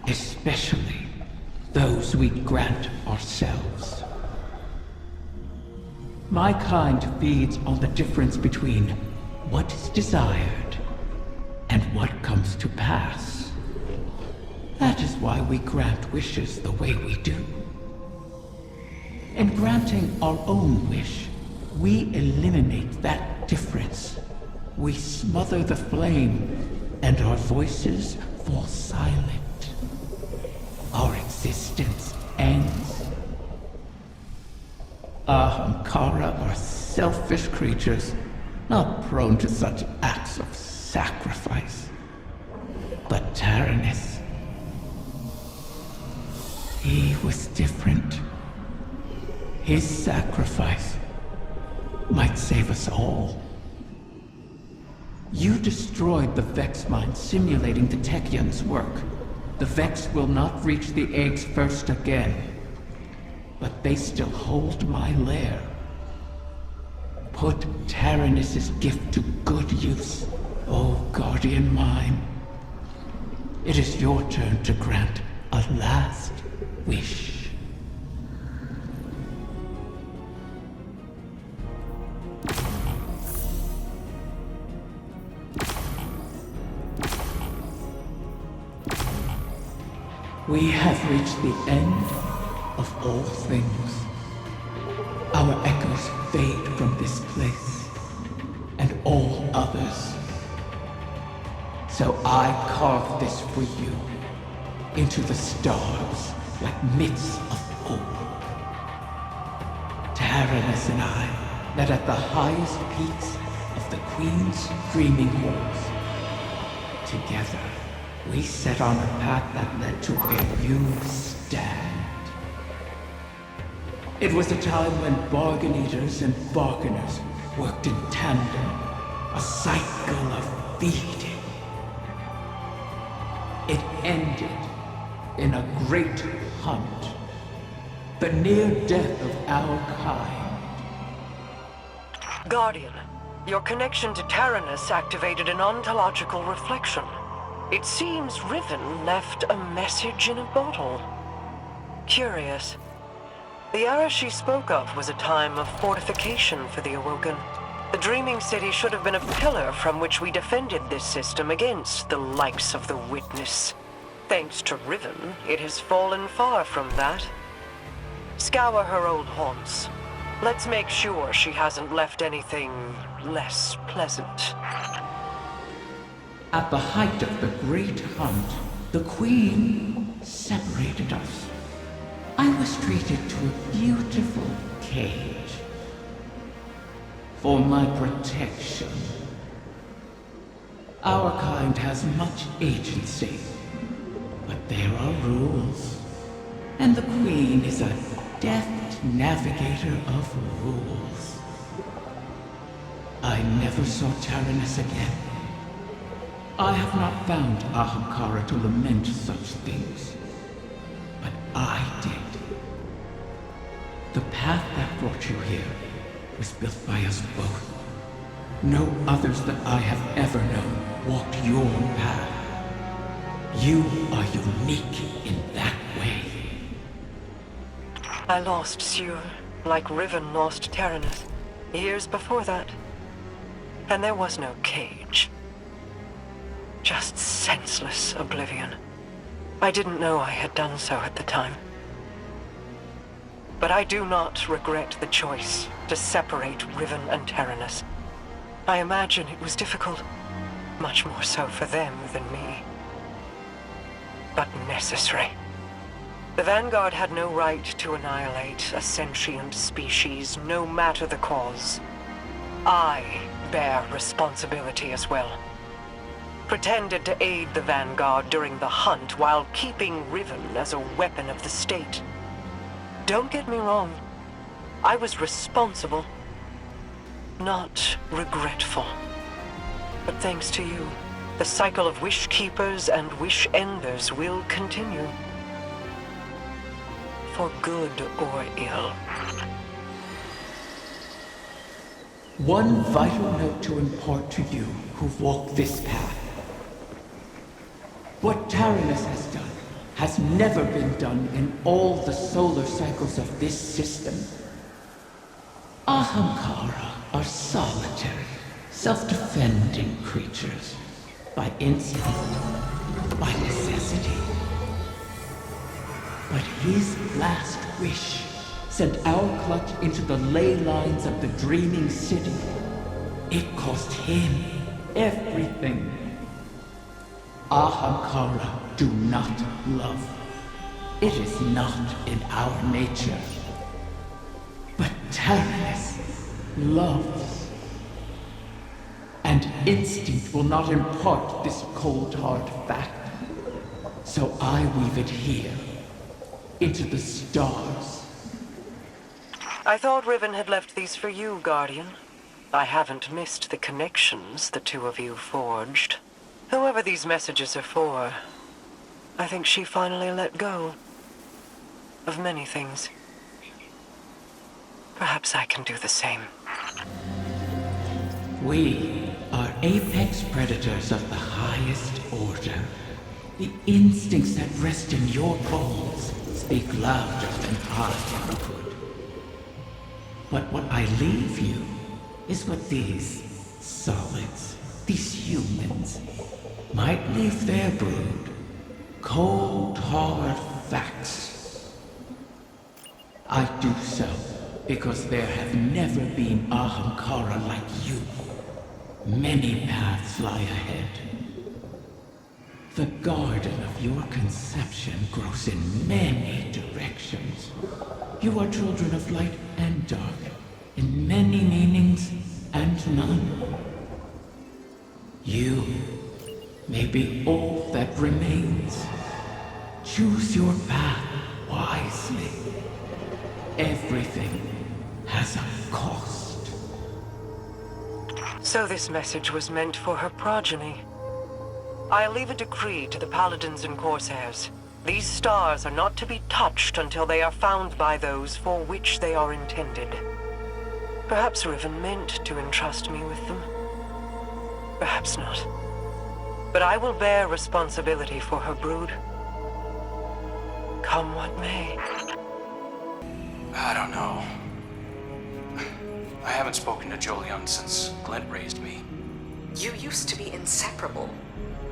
Especially those we grant ourselves. My kind feeds on the difference between what is desired and what comes to pass. That is why we grant wishes the way we do. In granting our own wish, we eliminate that difference. We smother the flame, and our voices fall silent. Our existence ends. Ahamkara are selfish creatures, not prone to such acts of sacrifice. But Taranis, he was different. His sacrifice might save us all. You destroyed the Vex mine simulating the Techion's work. The Vex will not reach the eggs first again. But they still hold my lair. Put Taranis' gift to good use, O guardian mine. It is your turn to grant a last wish. have reached the end of all things. Our echoes fade from this place, and all others. So I carve this for you, into the stars, like myths of old. Taranis and I met at the highest peaks of the Queen's dreaming halls. Together, we set on a path that led to where you stand. It was a time when bargain eaters and bargainers worked in tandem, a cycle of feeding. It ended in a great hunt, the near death of our kind. Guardian, your connection to Taranis activated an ontological reflection. It seems Riven left a message in a bottle. Curious. The era she spoke of was a time of fortification for the Awoken. The Dreaming City should have been a pillar from which we defended this system against the likes of the Witness. Thanks to Riven, it has fallen far from that. Scour her old haunts. Let's make sure she hasn't left anything less pleasant. At the height of the great hunt, the Queen separated us. I was treated to a beautiful cage. For my protection. Our kind has much agency, but there are rules. And the Queen is a deft navigator of rules. I never saw Taranis again. I have not found Ahamkara to lament such things. But I did. The path that brought you here was built by us both. No others that I have ever known walked your path. You are unique in that way. I lost Sur, like Riven lost Taranis, years before that. And there was no cage. Just senseless oblivion. I didn't know I had done so at the time. But I do not regret the choice to separate Riven and Taranis. I imagine it was difficult, much more so for them than me. But necessary. The Vanguard had no right to annihilate a sentient species, no matter the cause. I bear responsibility as well. Pretended to aid the Vanguard during the hunt while keeping Riven as a weapon of the state. Don't get me wrong. I was responsible, not regretful. But thanks to you, the cycle of wish keepers and wish enders will continue. For good or ill. One vital note to impart to you who've walked this path. What Taranis has done has never been done in all the solar cycles of this system. Ahamkara are solitary, self-defending creatures, by instinct, by necessity. But his last wish sent our clutch into the ley lines of the Dreaming City. It cost him everything. Ahamkara do not love. It is not in our nature. But Taranis loves. And instinct will not impart this cold hard fact. So I weave it here, into the stars. I thought Riven had left these for you, Guardian. I haven't missed the connections the two of you forged. Whoever these messages are for, I think she finally let go of many things. Perhaps I can do the same. We are apex predators of the highest order. The instincts that rest in your bones speak louder than I ever could. But what I leave you is what these solids, these humans, might leave their brood. Cold, hard facts. I do so because there have never been Ahamkara like you. Many paths lie ahead. The garden of your conception grows in many directions. You are children of light and dark, in many meanings and none. You may be all that remains. Choose your path wisely. Everything has a cost. So this message was meant for her progeny. I'll leave a decree to the paladins and corsairs. These stars are not to be touched until they are found by those for which they are intended. Perhaps Riven meant to entrust me with them. Perhaps not. But I will bear responsibility for her brood. Come what may. I don't know. I haven't spoken to Jolyon since Glint raised me. You used to be inseparable.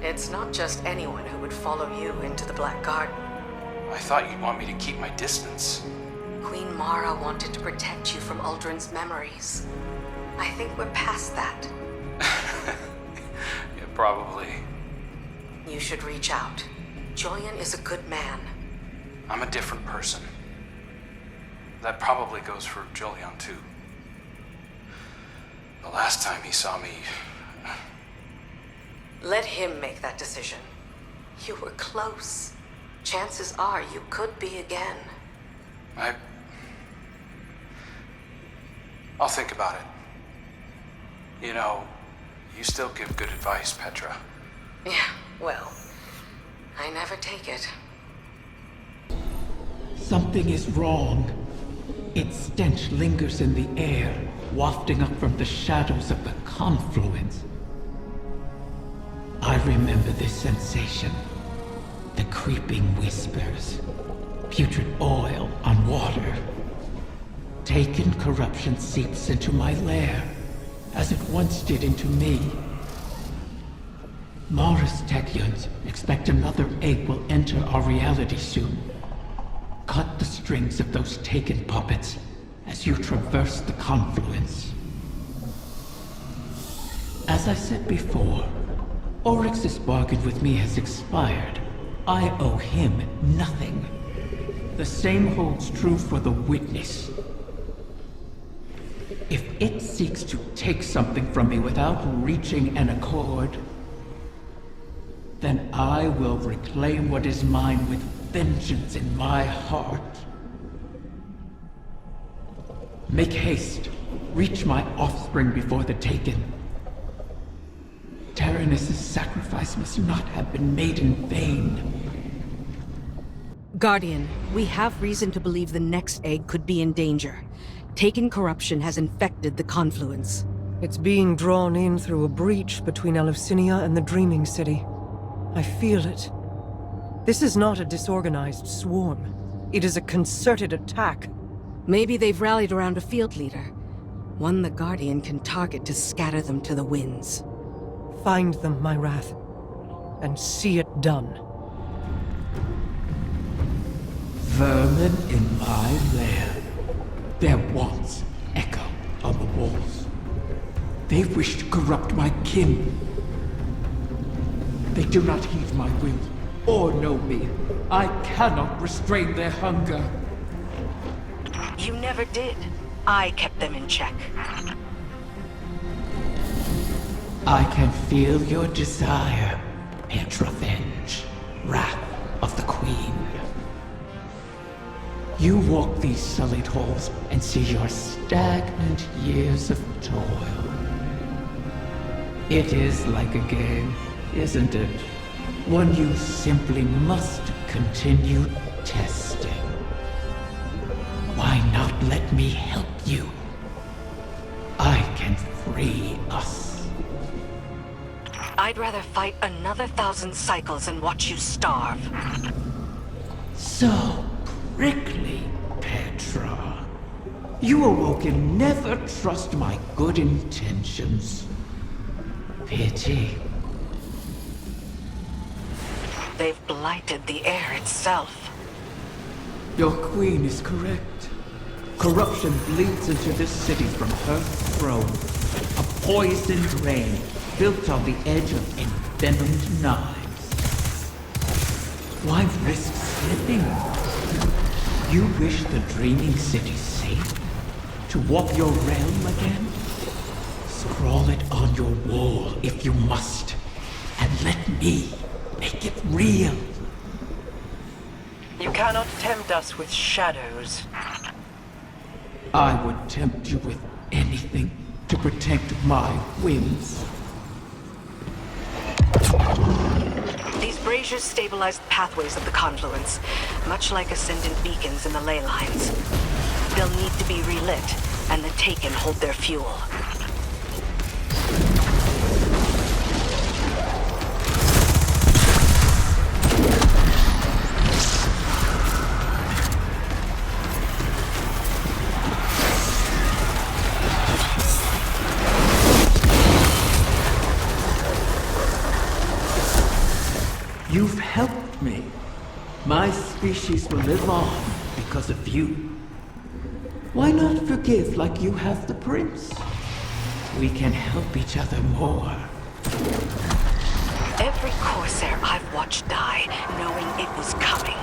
It's not just anyone who would follow you into the Black Garden. I thought you'd want me to keep my distance. Queen Mara wanted to protect you from Uldren's memories. I think we're past that. Yeah, probably. You should reach out. Jolyon is a good man. I'm a different person. That probably goes for Jolyon too. The last time he saw me... Let him make that decision. You were close. Chances are you could be again. I'll think about it. You know, you still give good advice, Petra. Yeah, well, I never take it. Something is wrong. Its stench lingers in the air, wafting up from the shadows of the confluence. I remember this sensation. The creeping whispers. Putrid oil on water. Taken corruption seeps into my lair, as it once did into me. Mara's Techeuns expect another egg will enter our reality soon. Cut the strings of those taken puppets as you traverse the confluence. As I said before, Oryx's bargain with me has expired. I owe him nothing. The same holds true for the Witness. If it seeks to take something from me without reaching an accord, then I will reclaim what is mine with vengeance in my heart. Make haste. Reach my offspring before the Taken. Taranis' sacrifice must not have been made in vain. Guardian, we have reason to believe the next egg could be in danger. Taken corruption has infected the confluence. It's being drawn in through a breach between Eleusinia and the Dreaming City. I feel it. This is not a disorganized swarm. It is a concerted attack. Maybe they've rallied around a field leader. One the Guardian can target to scatter them to the winds. Find them, my Wrath, and see it done. Vermin in my lair. Their wants echo on the walls. They wish to corrupt my kin. They do not heed my will, or know me. I cannot restrain their hunger. You never did. I kept them in check. I can feel your desire, Petra Venge, Wrath of the Queen. You walk these sullied halls and see your stagnant years of toil. It is like a game, isn't it? One you simply must continue testing. Why not let me help you? I can free us. I'd rather fight another 1,000 cycles and watch you starve. So prickly, Petra. You awoken never trust my good intentions. Pity. They've blighted the air itself. Your queen is correct. Corruption bleeds into this city from her throne. A poisoned rain built on the edge of envenomed knives. Why risk slipping? You wish the dreaming city safe? To walk your realm again? Scrawl it on your wall if you must. And let me make it real. You cannot tempt us with shadows. I would tempt you with anything to protect my whims. These braziers stabilize the pathways of the confluence, much like ascendant beacons in the ley lines. They'll need to be relit, and the Taken hold their fuel. You've helped me. My species will live on because of you. Why not forgive like you have the prince? We can help each other more. Every Corsair I've watched die, knowing it was coming.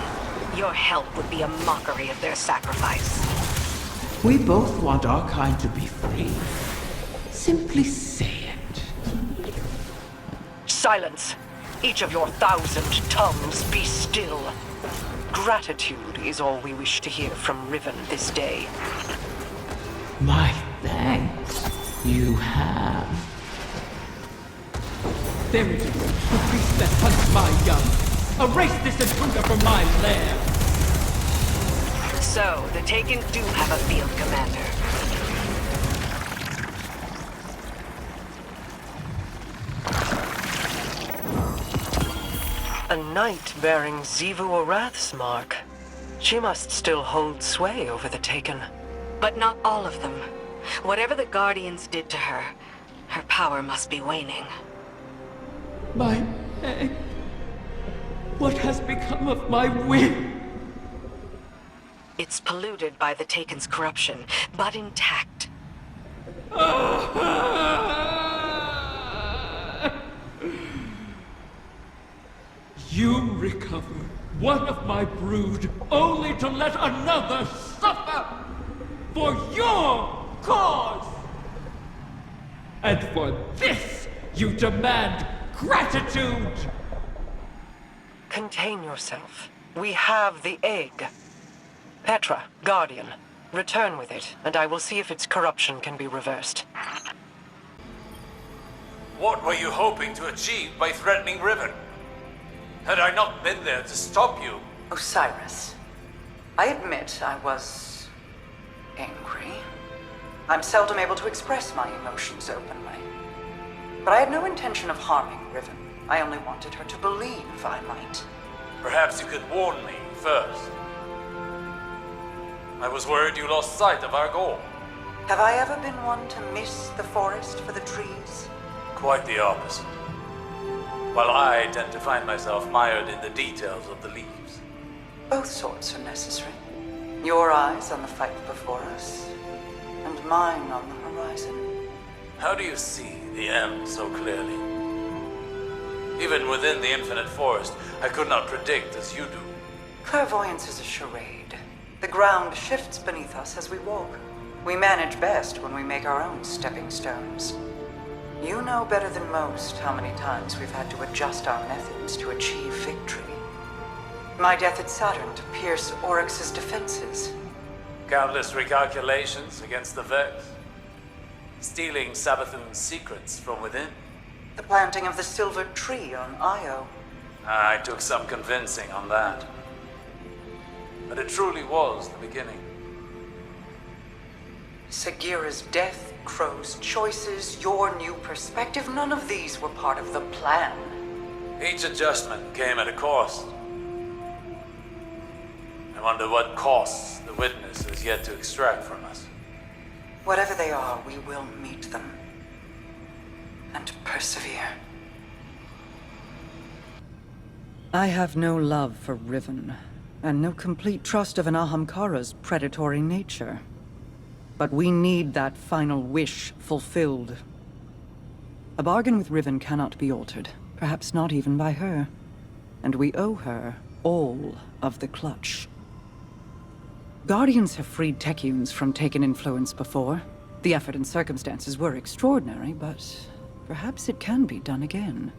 Your help would be a mockery of their sacrifice. We both want our kind to be free. Simply say it. Silence! Each of your 1,000 tongues be still. Gratitude is all we wish to hear from Riven this day. My thanks. You have. There it is, the beast that hunts my young. Erase this intruder from my lair. So, the Taken do have a field commander. A knight bearing Xivu Arath's mark. She must still hold sway over the Taken. But not all of them. Whatever the Guardians did to her, her power must be waning. My egg. What has become of my whim? It's polluted by the Taken's corruption, but intact. You recover one of my brood, only to let another suffer for your cause! And for this, you demand gratitude! Contain yourself. We have the egg. Petra, Guardian, return with it, and I will see if its corruption can be reversed. What were you hoping to achieve by threatening Riven? Had I not been there to stop you? Osiris, I admit I was angry. I'm seldom able to express my emotions openly. But I had no intention of harming Riven. I only wanted her to believe I might. Perhaps you could warn me first. I was worried you lost sight of our goal. Have I ever been one to miss the forest for the trees? Quite the opposite. While I tend to find myself mired in the details of the leaves. Both sorts are necessary. Your eyes on the fight before us, and mine on the horizon. How do you see the end so clearly? Even within the infinite forest, I could not predict as you do. Clairvoyance is a charade. The ground shifts beneath us as we walk. We manage best when we make our own stepping stones. You know better than most how many times we've had to adjust our methods to achieve victory. My death at Saturn to pierce Oryx's defenses. Countless recalculations against the Vex. Stealing Savathun's secrets from within. The planting of the silver tree on Io. I took some convincing on that. But it truly was the beginning. Sagira's death, Crow's choices, your new perspective, none of these were part of the plan. Each adjustment came at a cost. I wonder what costs the witness has yet to extract from us. Whatever they are, we will meet them. And persevere. I have no love for Riven. and no complete trust of an Ahamkara's predatory nature. But we need that final wish fulfilled. A bargain with Riven cannot be altered, perhaps not even by her. And we owe her all of the clutch. Guardians have freed Techians from Taken influence before. The effort and circumstances were extraordinary, but perhaps it can be done again.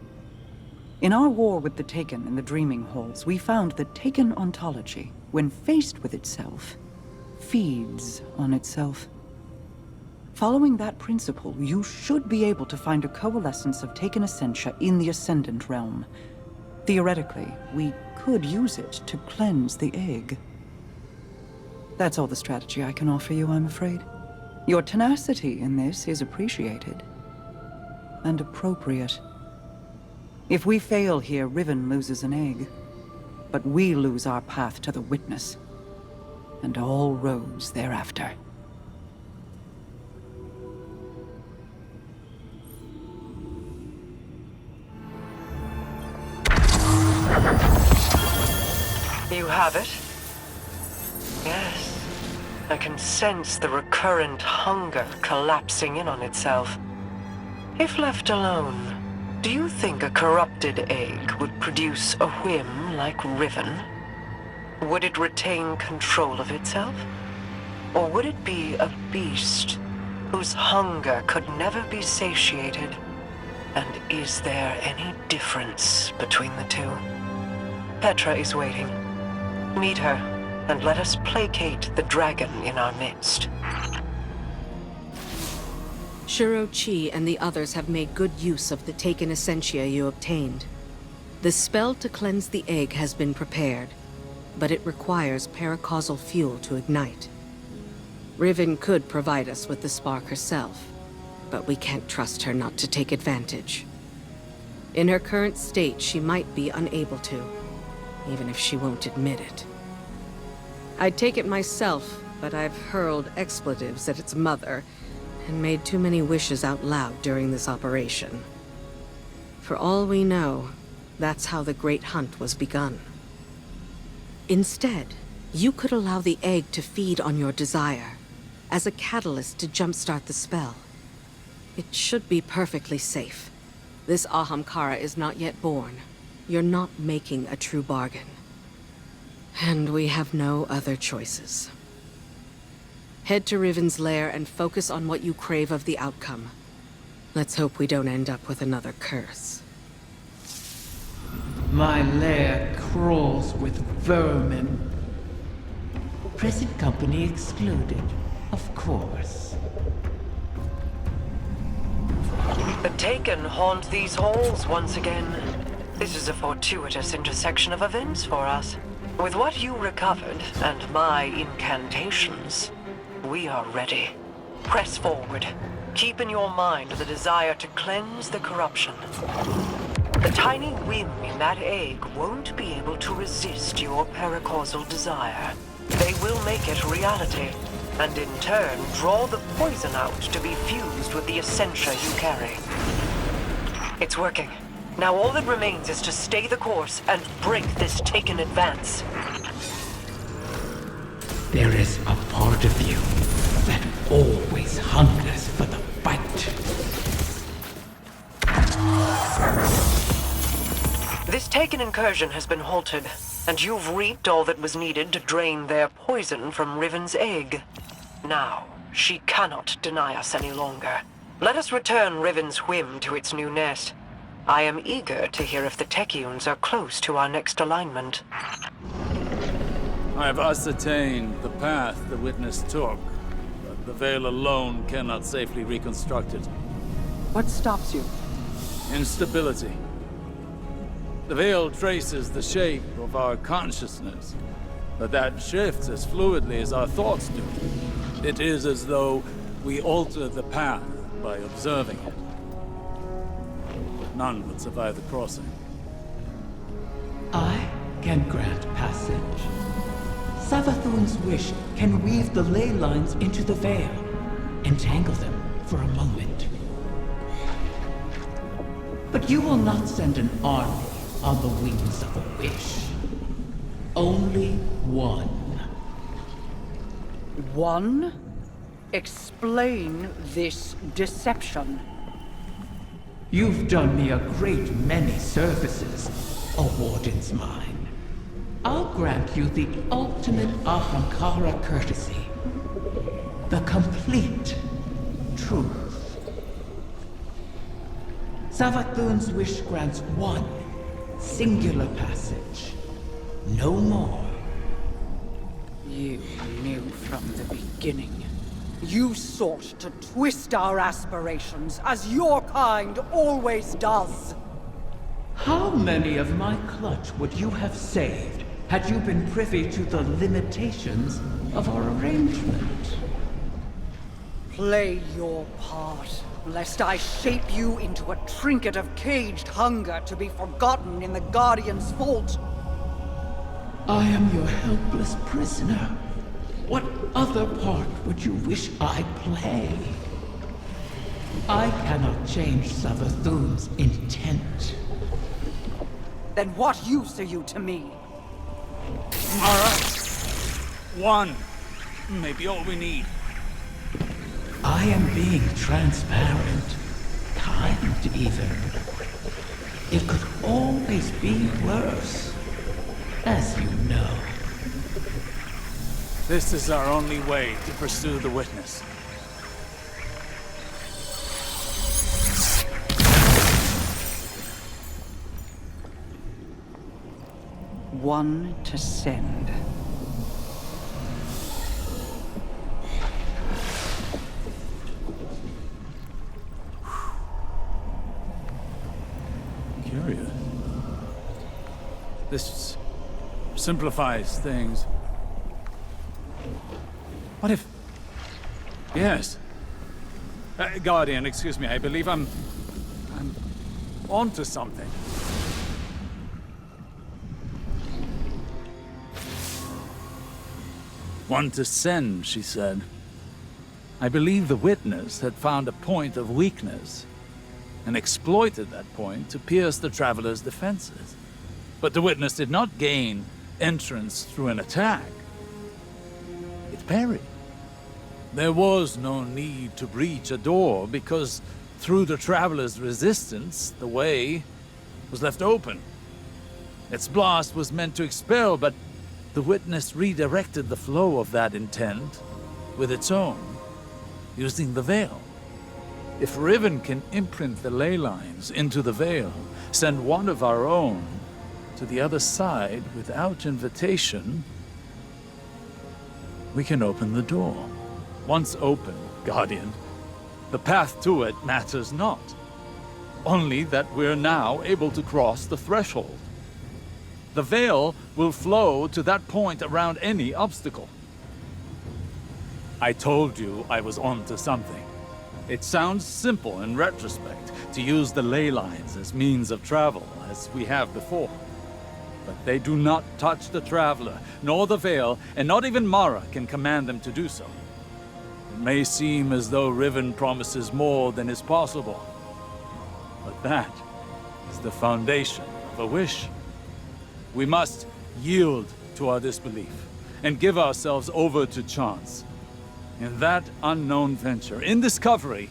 In our war with the Taken in the Dreaming Halls, we found that Taken ontology, when faced with itself, feeds on itself. Following that principle, you should be able to find a coalescence of Taken essentia in the Ascendant realm. Theoretically, we could use it to cleanse the egg. That's all the strategy I can offer you, I'm afraid. Your tenacity in this is appreciated. And appropriate. If we fail here, Riven loses an egg. But we lose our path to the Witness. And all roads thereafter. You have it? Yes. I can sense the recurrent hunger collapsing in on itself. If left alone, do you think a corrupted egg would produce a whim like Riven? Would it retain control of itself? Or would it be a beast whose hunger could never be satiated? And is there any difference between the two? Petra is waiting. Meet her, and let us placate the dragon in our midst. Shiro-Chi and the others have made good use of the Taken essentia you obtained. The spell to cleanse the egg has been prepared, but it requires paracausal fuel to ignite. Riven could provide us with the spark herself, but we can't trust her not to take advantage. In her current state, she might be unable to, even if she won't admit it. I'd take it myself, but I've hurled expletives at its mother and made too many wishes out loud during this operation. For all we know, that's how the Great Hunt was begun. Instead, you could allow the egg to feed on your desire, as a catalyst to jumpstart the spell. It should be perfectly safe. This Ahamkara is not yet born. You're not making a true bargain. And we have no other choices. Head to Riven's lair and focus on what you crave of the outcome. Let's hope we don't end up with another curse. My lair crawls with vermin. Present company excluded, of course. The Taken haunt these halls once again. This is a fortuitous intersection of events for us. With what you recovered, and my incantations, we are ready. Press forward. Keep in your mind the desire to cleanse the corruption. The tiny whim in that egg won't be able to resist your paracausal desire. They will make it reality, and in turn draw the poison out to be fused with the essentia you carry. It's working. Now all that remains is to stay the course and break this Taken advance. There is a part of you that always hungers for the fight. This Taken incursion has been halted, and you've reaped all that was needed to drain their poison from Riven's egg. Now, she cannot deny us any longer. Let us return Riven's whim to its new nest. I am eager to hear if the Techians are close to our next alignment. I've ascertained the path the Witness took, but the Veil alone cannot safely reconstruct it. What stops you? Instability. The Veil traces the shape of our consciousness, but that shifts as fluidly as our thoughts do. It is as though we alter the path by observing it. None would survive the crossing. I can grant passage. Savathun's wish can weave the ley lines into the veil, entangle them for a moment. But you will not send an army on the wings of a wish. Only one. One? Explain this deception. You've done me a great many services, O Warden's mine. I'll grant you the ultimate Ahamkara courtesy. The complete truth. Savathun's wish grants one singular passage. No more. You knew from the beginning. You sought to twist our aspirations, as your kind always does. How many of my clutch would you have saved had you been privy to the limitations of our arrangement? Play your part, lest I shape you into a trinket of caged hunger to be forgotten in the Guardian's vault. I am your helpless prisoner. What other part would you wish I play? I cannot change Savathun's intent. Then what use are you to me? Mara! One. Maybe all we need. I am being transparent. Kind, even. It could always be worse. As you know. This is our only way to pursue the witness. One to send. Curious. This simplifies things. What if... Yes. Guardian, excuse me, I believe I'm onto something. One to send, she said. I believe the witness had found a point of weakness and exploited that point to pierce the Traveler's defenses. But the witness did not gain entrance through an attack. It parried. There was no need to breach a door because through the Traveler's resistance, the way was left open. Its blast was meant to expel, but the witness redirected the flow of that intent with its own, using the veil. If Riven can imprint the ley lines into the veil, send one of our own to the other side without invitation, we can open the door. Once open, Guardian, the path to it matters not. Only that we're now able to cross the threshold. The veil will flow to that point around any obstacle. I told you I was onto something. It sounds simple in retrospect to use the ley lines as means of travel, as we have before. But they do not touch the Traveler, nor the veil, and not even Mara can command them to do so. It may seem as though Riven promises more than is possible, but that is the foundation of a wish. We must yield to our disbelief and give ourselves over to chance. In that unknown venture, in discovery,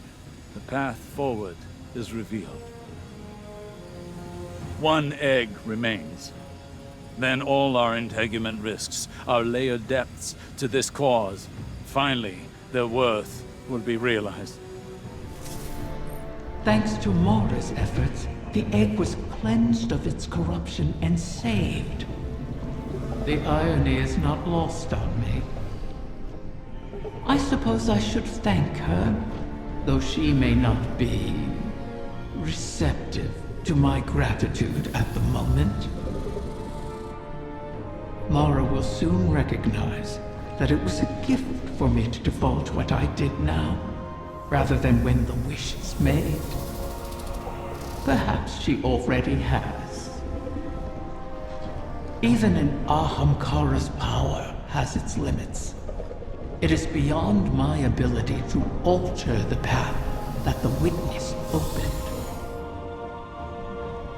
the path forward is revealed. One egg remains. Then all our integument risks, our layered depths to this cause, finally, their worth will be realized. Thanks to Mara's efforts, the egg was cleansed of its corruption and saved. The irony is not lost on me. I suppose I should thank her, though she may not be receptive to my gratitude at the moment. Mara will soon recognize that it was a gift for me to divulge what I did now, rather than when the wish is made. Perhaps she already has. Even an Ahamkara's power has its limits. It is beyond my ability to alter the path that the witness opened.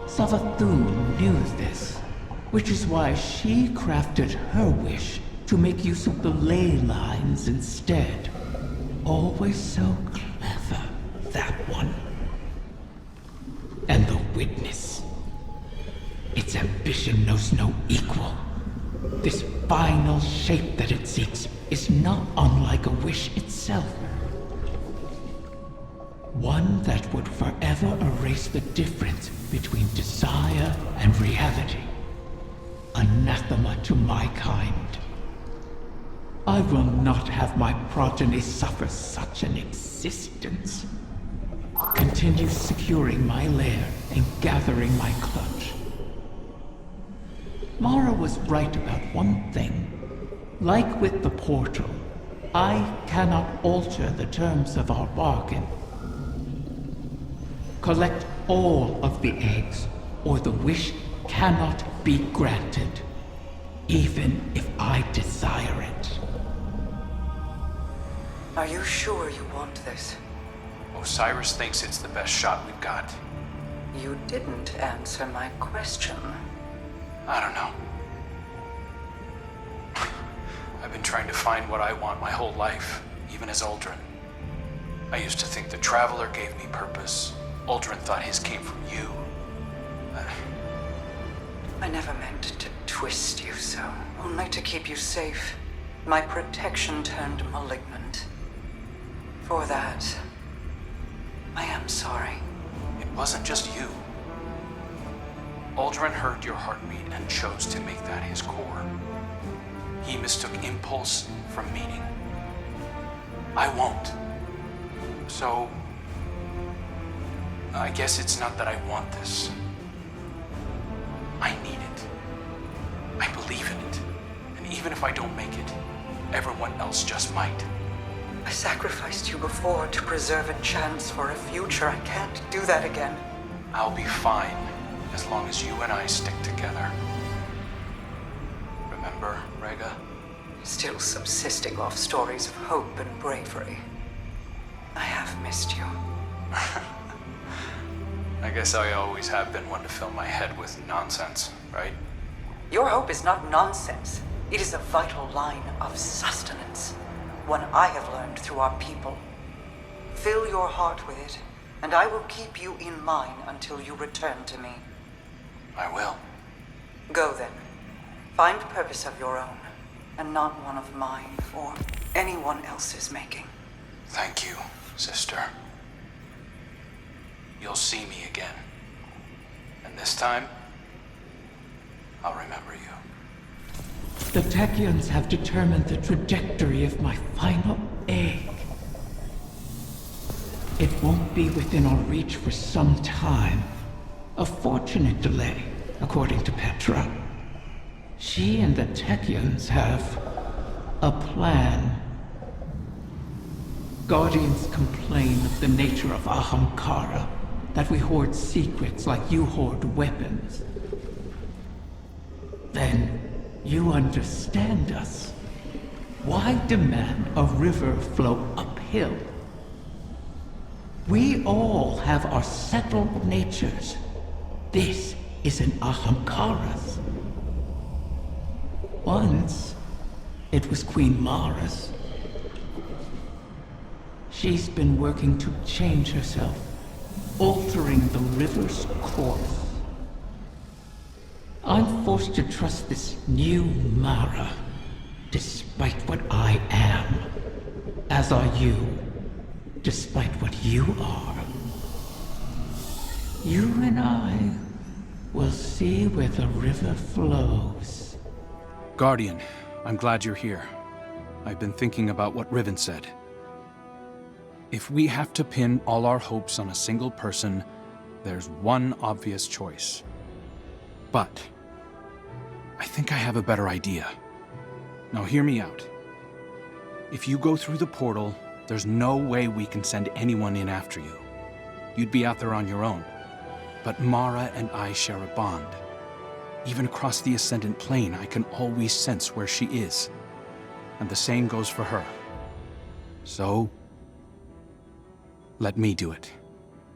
Savathun knew this, Which is why she crafted her wish to make use of the ley lines instead. Always so clever, that one. And the witness. Its ambition knows no equal. This final shape that it seeks is not unlike a wish itself. One that would forever erase the difference between desire and reality. Anathema to my kind. I will not have my progeny suffer such an existence. Continue securing my lair and gathering my clutch. Mara was right about one thing. Like with the portal, I cannot alter the terms of our bargain. Collect all of the eggs, or the wish cannot be granted, even if I desire it. Are you sure you want this? Osiris thinks it's the best shot we've got. You didn't answer my question. I don't know. I've been trying to find what I want my whole life, even as Uldren. I used to think the Traveler gave me purpose. Uldren thought his came from you. I never meant to twist you so, only to keep you safe. My protection turned malignant. For that, I am sorry. It wasn't just you. Uldren heard your heartbeat and chose to make that his core. He mistook impulse from meaning. I won't. So, I guess it's not that I want this. I need it. I believe in it. And even if I don't make it, everyone else just might. I sacrificed you before to preserve a chance for a future. I can't do that again. I'll be fine, as long as you and I stick together. Remember, Rega? Still subsisting off stories of hope and bravery. I have missed you. I guess I always have been one to fill my head with nonsense, right? Your hope is not nonsense. It is a vital line of sustenance. One I have learned through our people. Fill your heart with it, and I will keep you in mine until you return to me. I will. Go then. Find purpose of your own, and not one of mine or anyone else's making. Thank you, sister. You'll see me again. And this time, I'll remember you. The Tachyians have determined the trajectory of my final egg. It won't be within our reach for some time. A fortunate delay, according to Petra. She and the Tachyians have a plan. Guardians complain of the nature of Ahamkara, that we hoard secrets like you hoard weapons. Then you understand us. Why demand a river flow uphill? We all have our settled natures. This is an Ahamkara's. Once, it was Queen Mara's. She's been working to change herself, altering the river's course. I'm forced to trust this new Mara, despite what I am. As are you, despite what you are. You and I will see where the river flows. Guardian, I'm glad you're here. I've been thinking about what Riven said. If we have to pin all our hopes on a single person, there's one obvious choice. But I think I have a better idea. Now hear me out. If you go through the portal, there's no way we can send anyone in after you. You'd be out there on your own. But Mara and I share a bond. Even across the Ascendant Plane, I can always sense where she is. And the same goes for her. So, let me do it.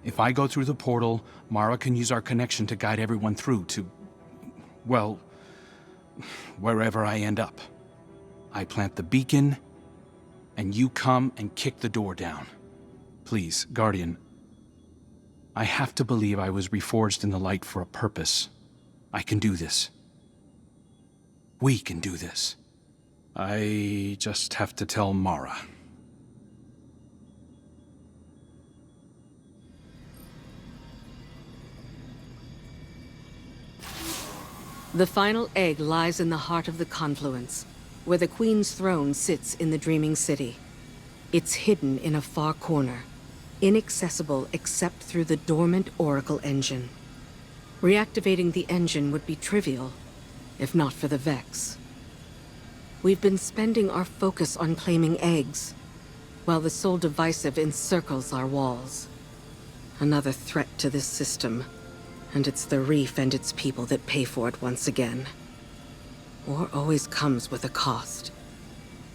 If I go through the portal, Mara can use our connection to guide everyone through to, well, wherever I end up. I plant the beacon, and you come and kick the door down. Please, Guardian. I have to believe I was reforged in the light for a purpose. I can do this. We can do this. I just have to tell Mara. The final egg lies in the heart of the confluence, where the Queen's throne sits in the Dreaming City. It's hidden in a far corner, inaccessible except through the dormant Oracle engine. Reactivating the engine would be trivial, if not for the Vex. We've been spending our focus on claiming eggs, while the Soul Divisive encircles our walls. Another threat to this system, and it's the Reef and its people that pay for it once again. War always comes with a cost,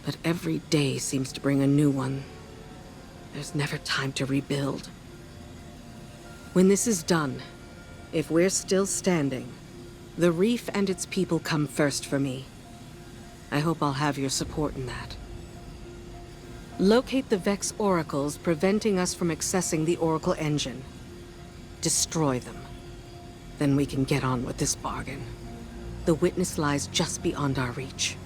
but every day seems to bring a new one. There's never time to rebuild. When this is done, if we're still standing, the Reef and its people come first for me. I hope I'll have your support in that. Locate the Vex oracles preventing us from accessing the Oracle engine. Destroy them. Then we can get on with this bargain. The witness lies just beyond our reach.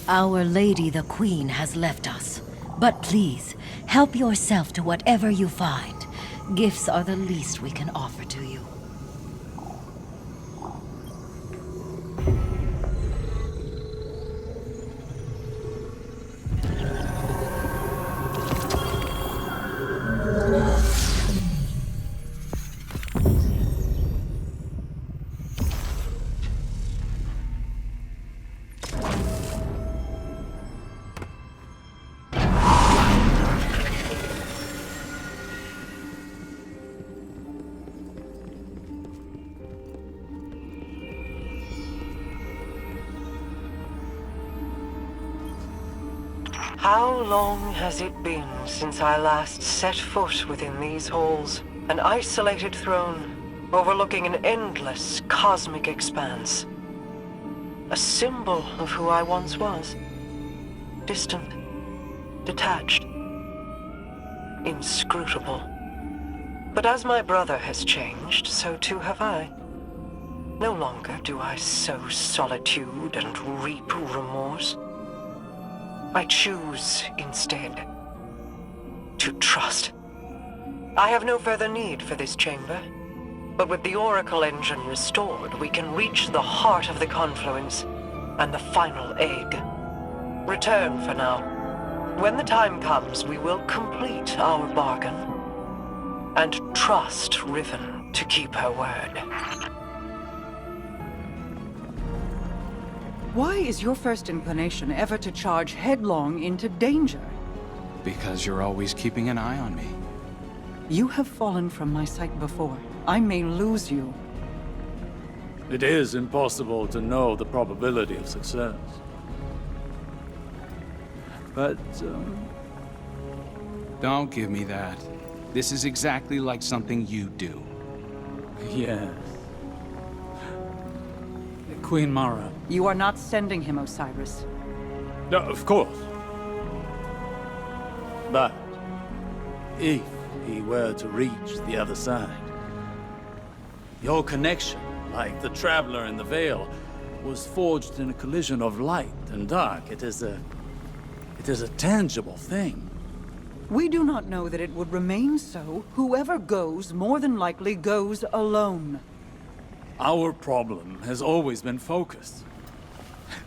Our Lady the Queen has left us. But please, help yourself to whatever you find. Gifts are the least we can offer to you. How long has it been since I last set foot within these halls? An isolated throne, overlooking an endless cosmic expanse. A symbol of who I once was. Distant, detached, inscrutable. But as my brother has changed, so too have I. No longer do I sow solitude and reap remorse. I choose, instead, to trust. I have no further need for this chamber, but with the Oracle engine restored, we can reach the heart of the confluence and the final egg. Return for now. When the time comes, we will complete our bargain and trust Riven to keep her word. Why is your first inclination ever to charge headlong into danger? Because you're always keeping an eye on me. You have fallen from my sight before. I may lose you. It is impossible to know the probability of success. But, Don't give me that. This is exactly like something you do. yes. Queen Mara. You are not sending him, Osiris. No, of course. But if he were to reach the other side, your connection, like the Traveler in the Veil, was forged in a collision of light and dark. It is a tangible thing. We do not know that it would remain so. Whoever goes, more than likely goes alone. Our problem has always been focused.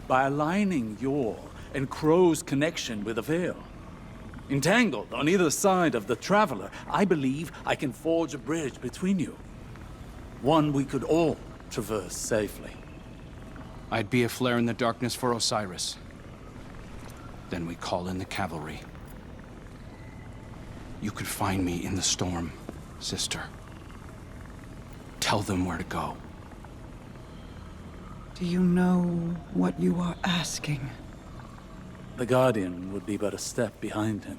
By aligning your and Crow's connection with the Veil. Entangled on either side of the Traveler, I believe I can forge a bridge between you. One we could all traverse safely. I'd be a flare in the darkness for Osiris. Then we call in the cavalry. You could find me in the storm, sister. Tell them where to go. Do you know what you are asking? The Guardian would be but a step behind him.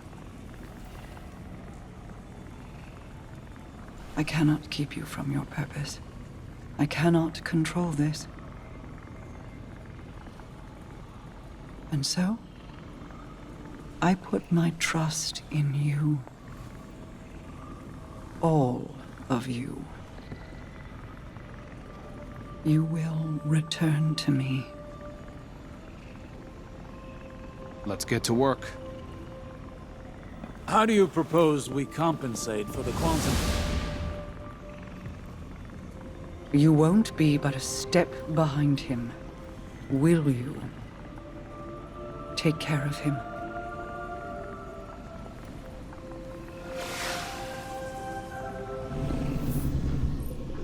I cannot keep you from your purpose. I cannot control this. And so, I put my trust in you. All of you. You will return to me. Let's get to work. How do you propose we compensate for the quantum? You won't be but a step behind him, will you? Take care of him.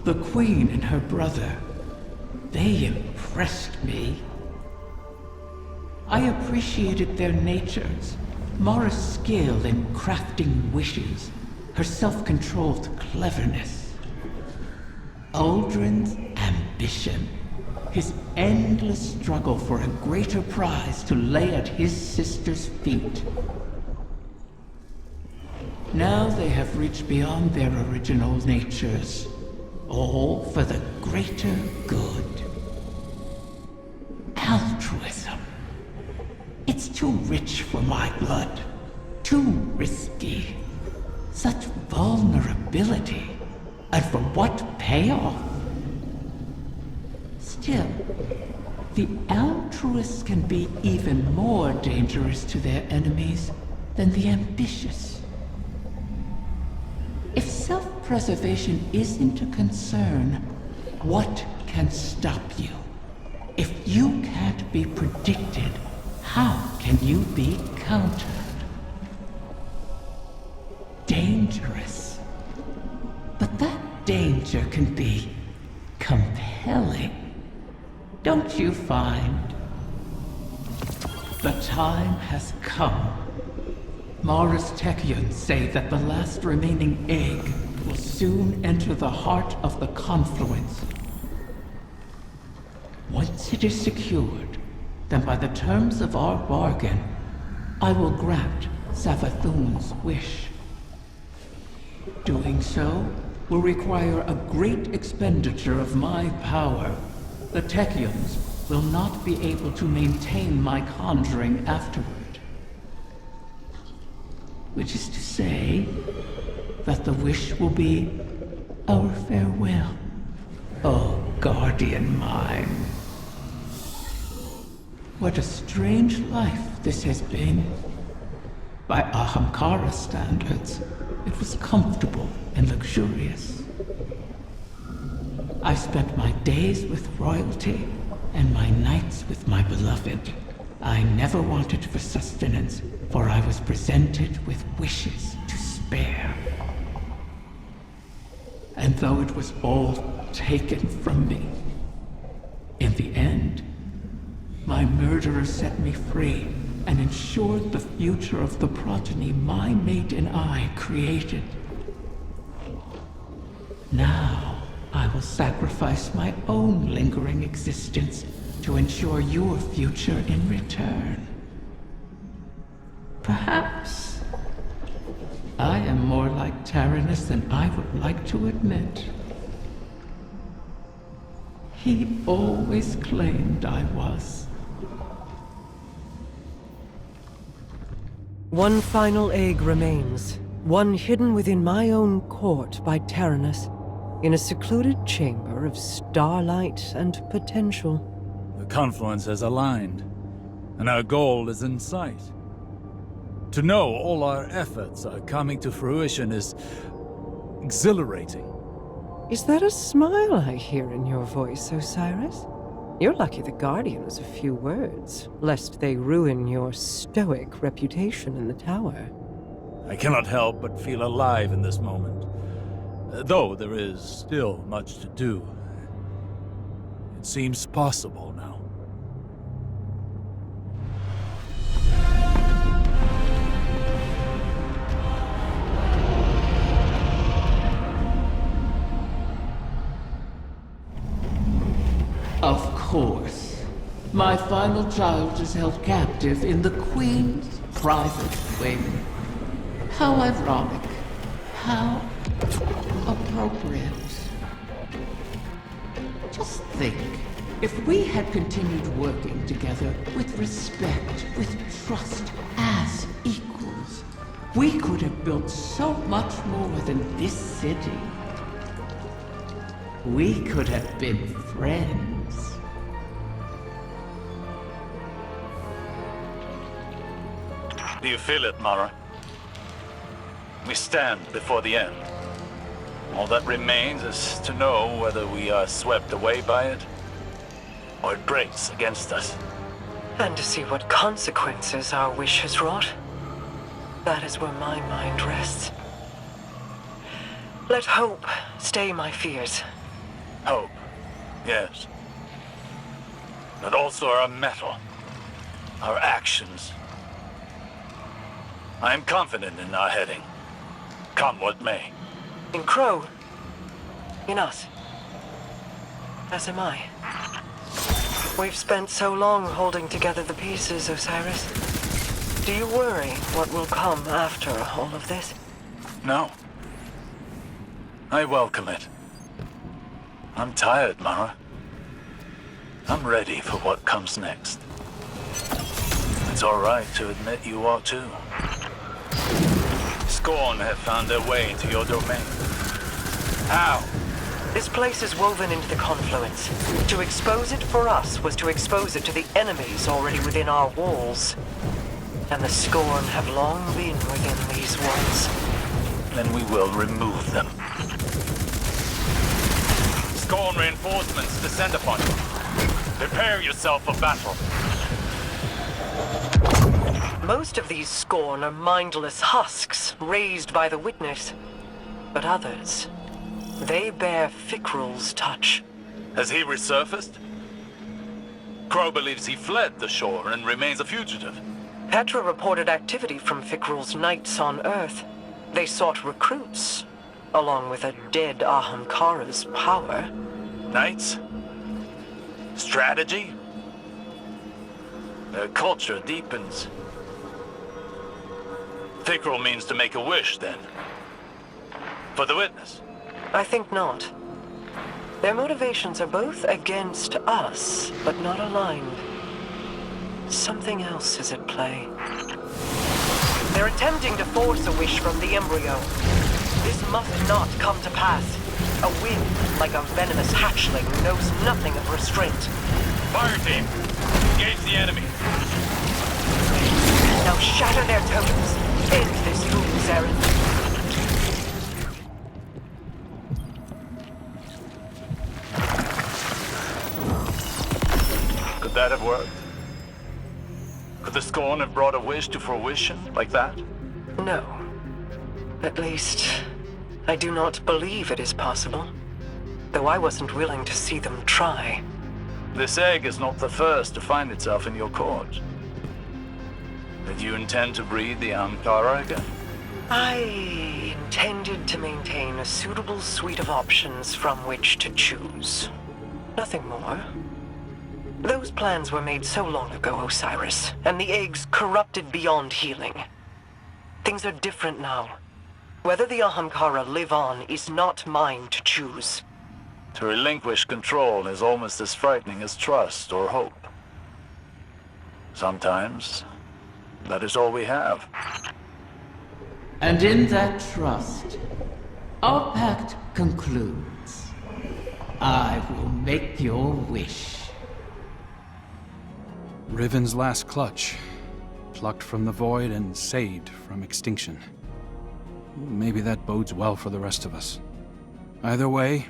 The Queen and her brother, they impressed me. I appreciated their natures, Mara's skill in crafting wishes, her self-controlled cleverness. Uldren's ambition, his endless struggle for a greater prize to lay at his sister's feet. Now they have reached beyond their original natures, all for the greater good. Altruism. It's too rich for my blood. Too risky. Such vulnerability. And for what payoff? Still, the altruists can be even more dangerous to their enemies than the ambitious. If self-preservation isn't a concern, what can stop you? If you can't be predicted, how can you be countered? Dangerous. But that danger can be compelling. Don't you find? The time has come. Mara's Techians say that the last remaining egg will soon enter the heart of the confluence. Once it is secured, then by the terms of our bargain, I will grant Savathun's wish. Doing so will require a great expenditure of my power. The Techians will not be able to maintain my conjuring afterward. Which is to say, that the wish will be our farewell. Oh, guardian mine. What a strange life this has been. By Ahamkara standards, it was comfortable and luxurious. I spent my days with royalty and my nights with my beloved. I never wanted for sustenance, for I was presented with wishes to spare. And though it was all taken from me, in the end, my murderer set me free and ensured the future of the progeny my mate and I created. Now, I will sacrifice my own lingering existence to ensure your future in return. Perhaps I am more like Tyrannus than I would like to admit. He always claimed I was. One final egg remains. One hidden within my own court by Tyrannus, in a secluded chamber of starlight and potential. The confluence has aligned, and our goal is in sight. To know all our efforts are coming to fruition is exhilarating. Is that a smile I hear in your voice, Osiris? You're lucky the Guardian was a few words, lest they ruin your stoic reputation in the tower. I cannot help but feel alive in this moment, though there is still much to do. It seems possible now. Of course. My final child is held captive in the Queen's private wing. How ironic. How appropriate. Just think. If we had continued working together with respect, with trust, as equals, we could have built so much more than this city. We could have been friends. Do you feel it, Mara? We stand before the end. All that remains is to know whether we are swept away by it, or it breaks against us. And to see what consequences our wish has wrought. That is where my mind rests. Let hope stay my fears. Hope, yes. But also our mettle, our actions. I am confident in our heading, come what may. In Crow. In us. As am I. We've spent so long holding together the pieces, Osiris. Do you worry what will come after all of this? No. I welcome it. I'm tired, Mara. I'm ready for what comes next. It's all right to admit you are too. Scorn have found their way into your domain. How? This place is woven into the confluence. To expose it for us was to expose it to the enemies already within our walls. And the Scorn have long been within these walls. Then we will remove them. Scorn reinforcements descend upon you. Prepare yourself for battle. Most of these Scorn are mindless husks raised by the Witness. But others, they bear Fikrul's touch. Has he resurfaced? Crow believes he fled the shore and remains a fugitive. Petra reported activity from Fikrul's knights on Earth. They sought recruits, along with a dead Ahamkara's power. Knights? Strategy? Their culture deepens. Fikrul means to make a wish, then. For the Witness? I think not. Their motivations are both against us, but not aligned. Something else is at play. They're attempting to force a wish from the embryo. This must not come to pass. A wind, like a venomous hatchling, knows nothing of restraint. Fire team! Engage the enemy! Now shatter their totems. End this fool's errand. Could that have worked? Could the Scorn have brought a wish to fruition like that? No. At least, I do not believe it is possible. Though I wasn't willing to see them try. This egg is not the first to find itself in your court. Did you intend to breed the Ahamkara again? I intended to maintain a suitable suite of options from which to choose. Nothing more. Those plans were made so long ago, Osiris, and the eggs corrupted beyond healing. Things are different now. Whether the Ahamkara live on is not mine to choose. To relinquish control is almost as frightening as trust or hope. Sometimes, that is all we have. And in that trust, our pact concludes. I will make your wish. Riven's last clutch. Plucked from the void and saved from extinction. Maybe that bodes well for the rest of us. Either way,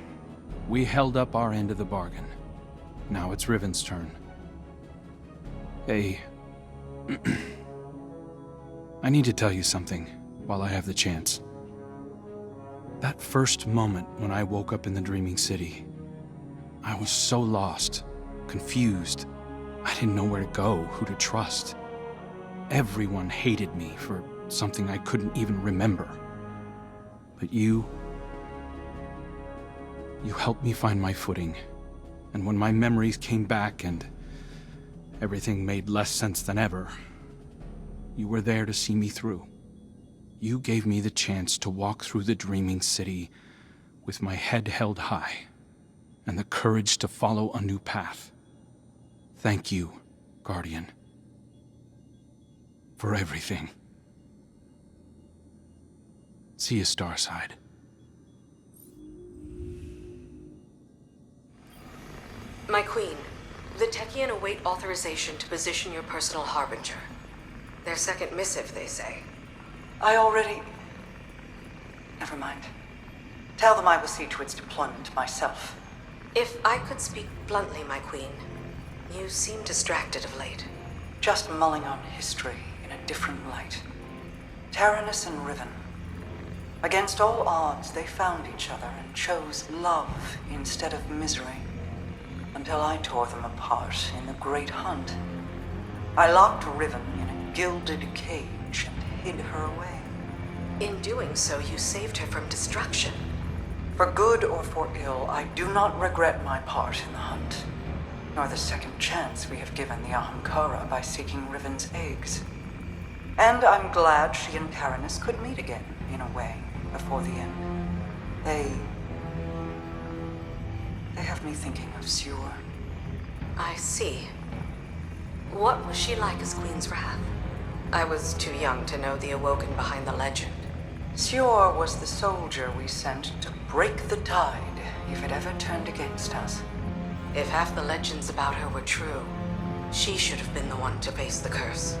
we held up our end of the bargain. Now it's Riven's turn. Hey... I need to tell you something, while I have the chance. That first moment when I woke up in the Dreaming City, I was so lost, confused. I didn't know where to go, who to trust. Everyone hated me for something I couldn't even remember. But you helped me find my footing. And when my memories came back and everything made less sense than ever, you were there to see me through. You gave me the chance to walk through the Dreaming City with my head held high and the courage to follow a new path. Thank you, Guardian. For everything. See you, Starside. My queen, the Techien await authorization to position your personal harbinger. Their second missive, they say. I already... Never mind. Tell them I will see to its deployment myself. If I could speak bluntly, my queen, you seem distracted of late. Just mulling on history in a different light. Taranis and Riven. Against all odds, they found each other and chose love instead of misery. Until I tore them apart in the Great Hunt. I locked Riven in a gilded cage and hid her away. In doing so, you saved her from destruction. For good or for ill, I do not regret my part in the hunt, nor the second chance we have given the Ahamkara by seeking Riven's eggs. And I'm glad she and Taranis could meet again, in a way, before the end. They have me thinking of Sior. I see. What was she like as Queen's Wrath? I was too young to know the Awoken behind the legend. Sior was the soldier we sent to break the tide if it ever turned against us. If half the legends about her were true, she should have been the one to face the curse.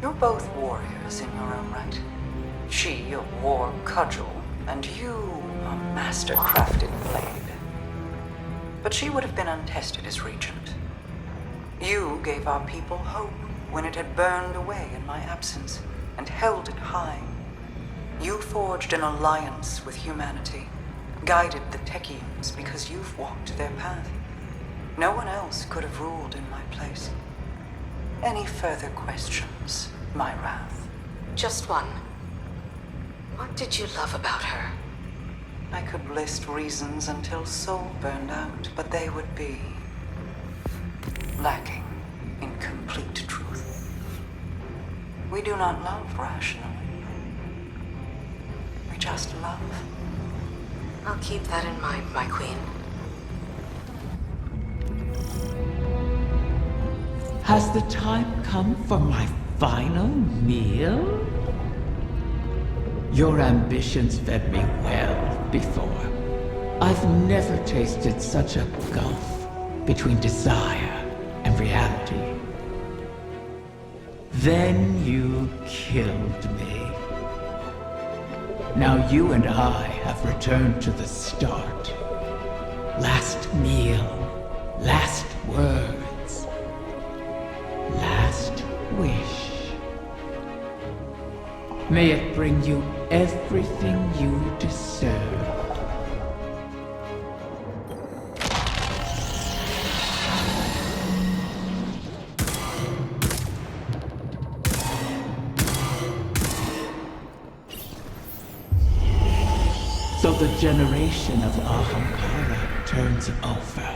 You're both warriors in your own right. She, a war cudgel, and you, a master-crafted blade. But she would have been untested as regent. You gave our people hope when it had burned away in my absence, and held it high. You forged an alliance with humanity, guided the Techieans because you've walked their path. No one else could have ruled in my place. Any further questions, my wrath? Just one. What did you love about her? I could list reasons until soul burned out, but they would be lacking in complete truth. We do not love rationally. We just love. I'll keep that in mind, my queen. Has the time come for my final meal? Your ambitions fed me well before. I've never tasted such a gulf between desire and reality. Then you killed me. Now you and I have returned to the start. Last meal, last words, last wish. May it bring you everything you deserve. So the generation of Ahamkara turns over.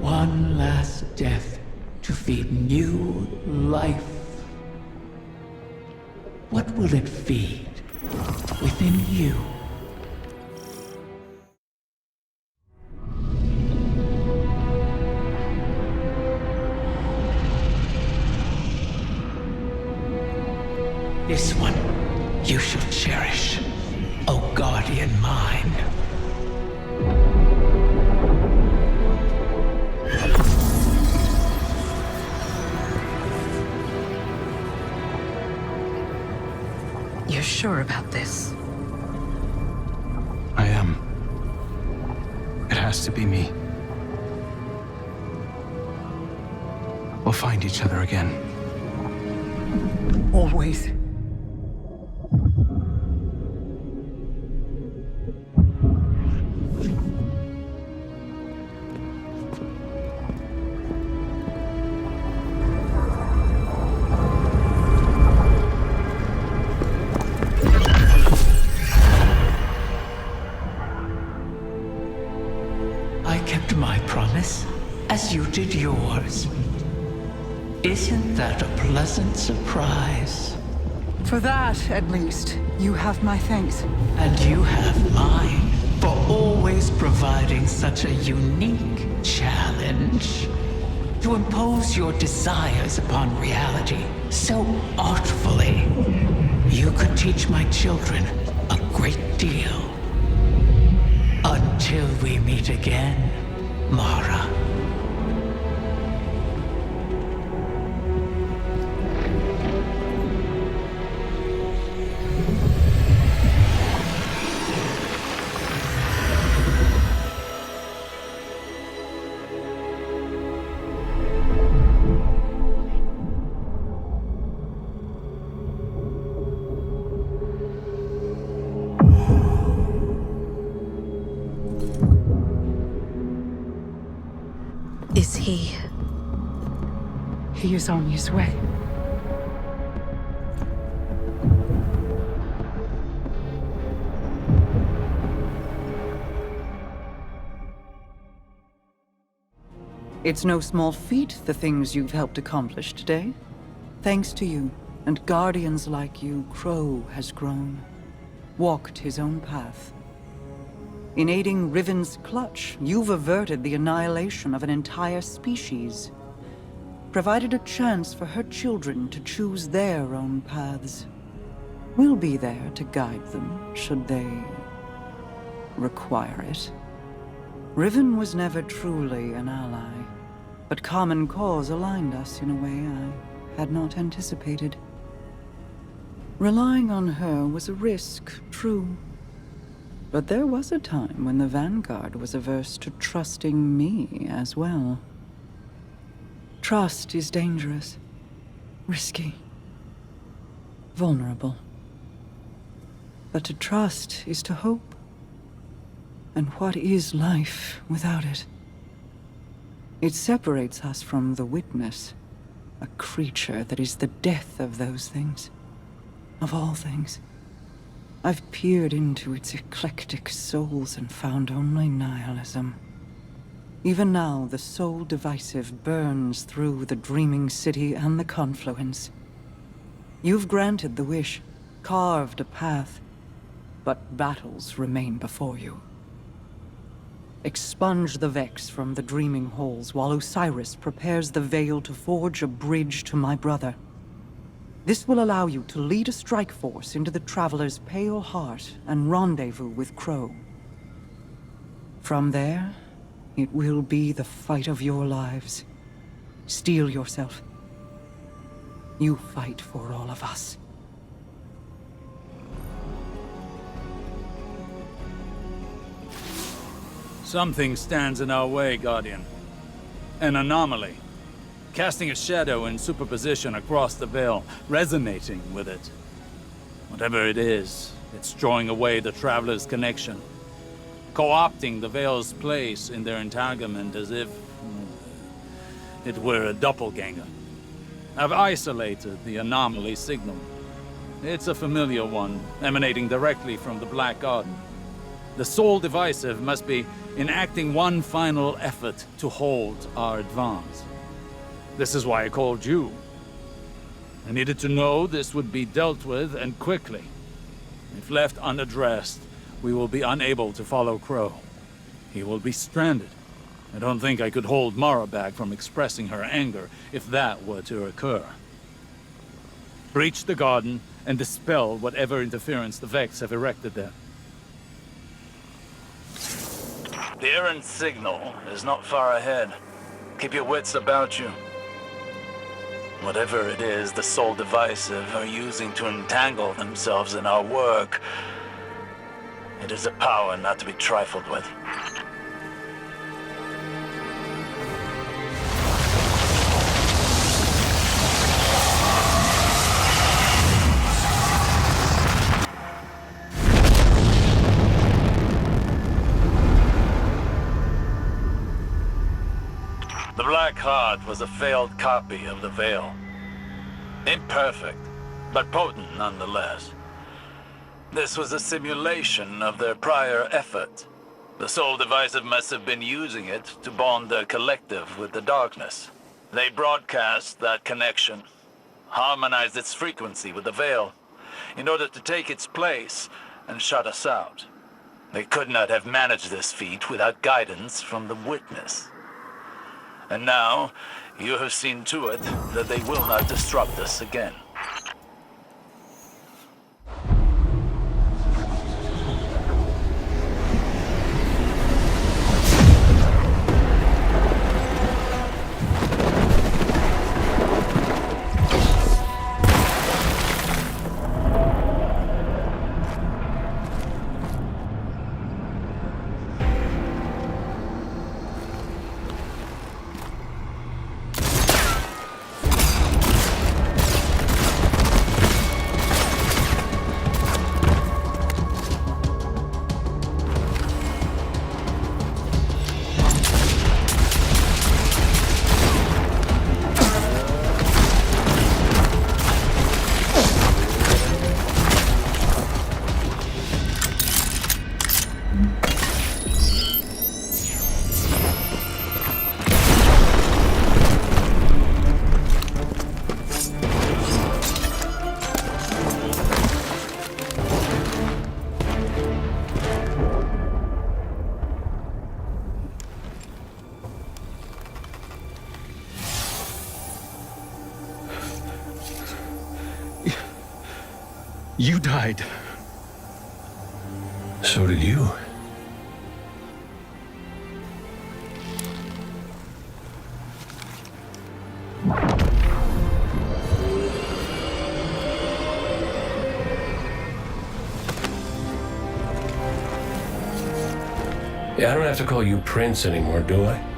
One last death to feed new life. What will it feed within you? This one you shall cherish, O guardian mine. You're sure about this? I am. It has to be me. We'll find each other again. Always. As you did yours. Isn't that a pleasant surprise? For that, at least, you have my thanks. And you have mine for always providing such a unique challenge. to impose your desires upon reality so artfully. You could teach my children a great deal. Until we meet again, Mara. Is he? He is on his way. It's no small feat, the things you've helped accomplish today. Thanks to you, and guardians like you, Crow has grown. Walked his own path. In aiding Riven's clutch, you've averted the annihilation of an entire species. Provided a chance for her children to choose their own paths. We'll be there to guide them, should they require it. Riven was never truly an ally, but common cause aligned us in a way I had not anticipated. Relying on her was a risk, true. But there was a time when the Vanguard was averse to trusting me as well. Trust is dangerous, risky, vulnerable. But to trust is to hope. And what is life without it? It separates us from the witness, a creature that is the death of those things, of all things. I've peered into its eclectic souls and found only nihilism. Even now, the soul divisive burns through the dreaming city and the confluence. You've granted the wish, carved a path, but battles remain before you. Expunge the Vex from the dreaming halls while Osiris prepares the veil to forge a bridge to my brother. This will allow you to lead a strike force into the Traveler's pale heart and rendezvous with Crow. From there, it will be the fight of your lives. Steel yourself. You fight for all of us. Something stands in our way, Guardian. An anomaly. Casting a shadow in superposition across the veil, resonating with it. Whatever it is, it's drawing away the Traveler's connection. Co-opting the veil's place in their entanglement as if it were a doppelganger. I've isolated the anomaly signal. It's a familiar one, emanating directly from the Black Garden. The Soul Divisive must be enacting one final effort to hold our advance. This is why I called you. I needed to know this would be dealt with, and quickly. If left unaddressed, we will be unable to follow Crow. He will be stranded. I don't think I could hold Mara back from expressing her anger if that were to occur. Breach the garden and dispel whatever interference the Vex have erected there. The errant signal is not far ahead. Keep your wits about you. Whatever it is the Soul Divisive are using to entangle themselves in our work, it is a power not to be trifled with. The Black Heart was a failed copy of the Veil. Imperfect, but potent nonetheless. This was a simulation of their prior effort. The Soul Divisive must have been using it to bond their collective with the darkness. They broadcast that connection, harmonized its frequency with the Veil, in order to take its place and shut us out. They could not have managed this feat without guidance from the Witness. And now, You have seen to it that they will not disrupt us again. You died. So did you. Yeah, I don't have to call you Prince anymore, do I?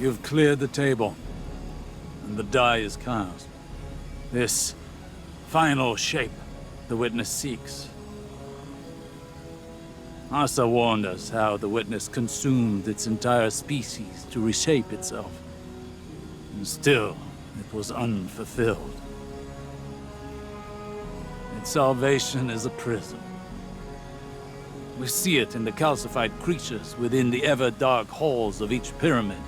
You've cleared the table, and the die is cast. This final shape the Witness seeks. Asa warned us how the Witness consumed its entire species to reshape itself. And still, it was unfulfilled. Its salvation is a prison. We see it in the calcified creatures within the ever-dark halls of each pyramid.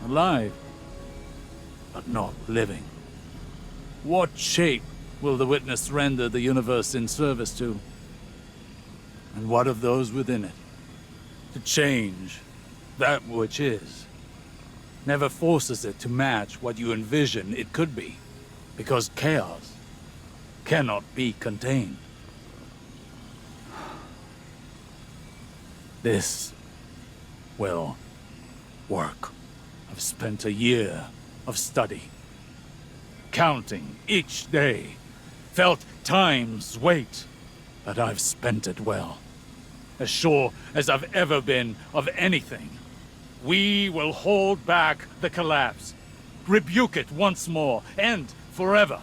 Alive, but not living. What shape will the Witness render the universe in service to? And what of those within it? To change that which is never forces it to match what you envision it could be, because chaos cannot be contained. This will work. I've spent a year of study, counting each day, felt time's weight, but I've spent it well. As sure as I've ever been of anything. We will hold back the collapse, rebuke it once more, and forever.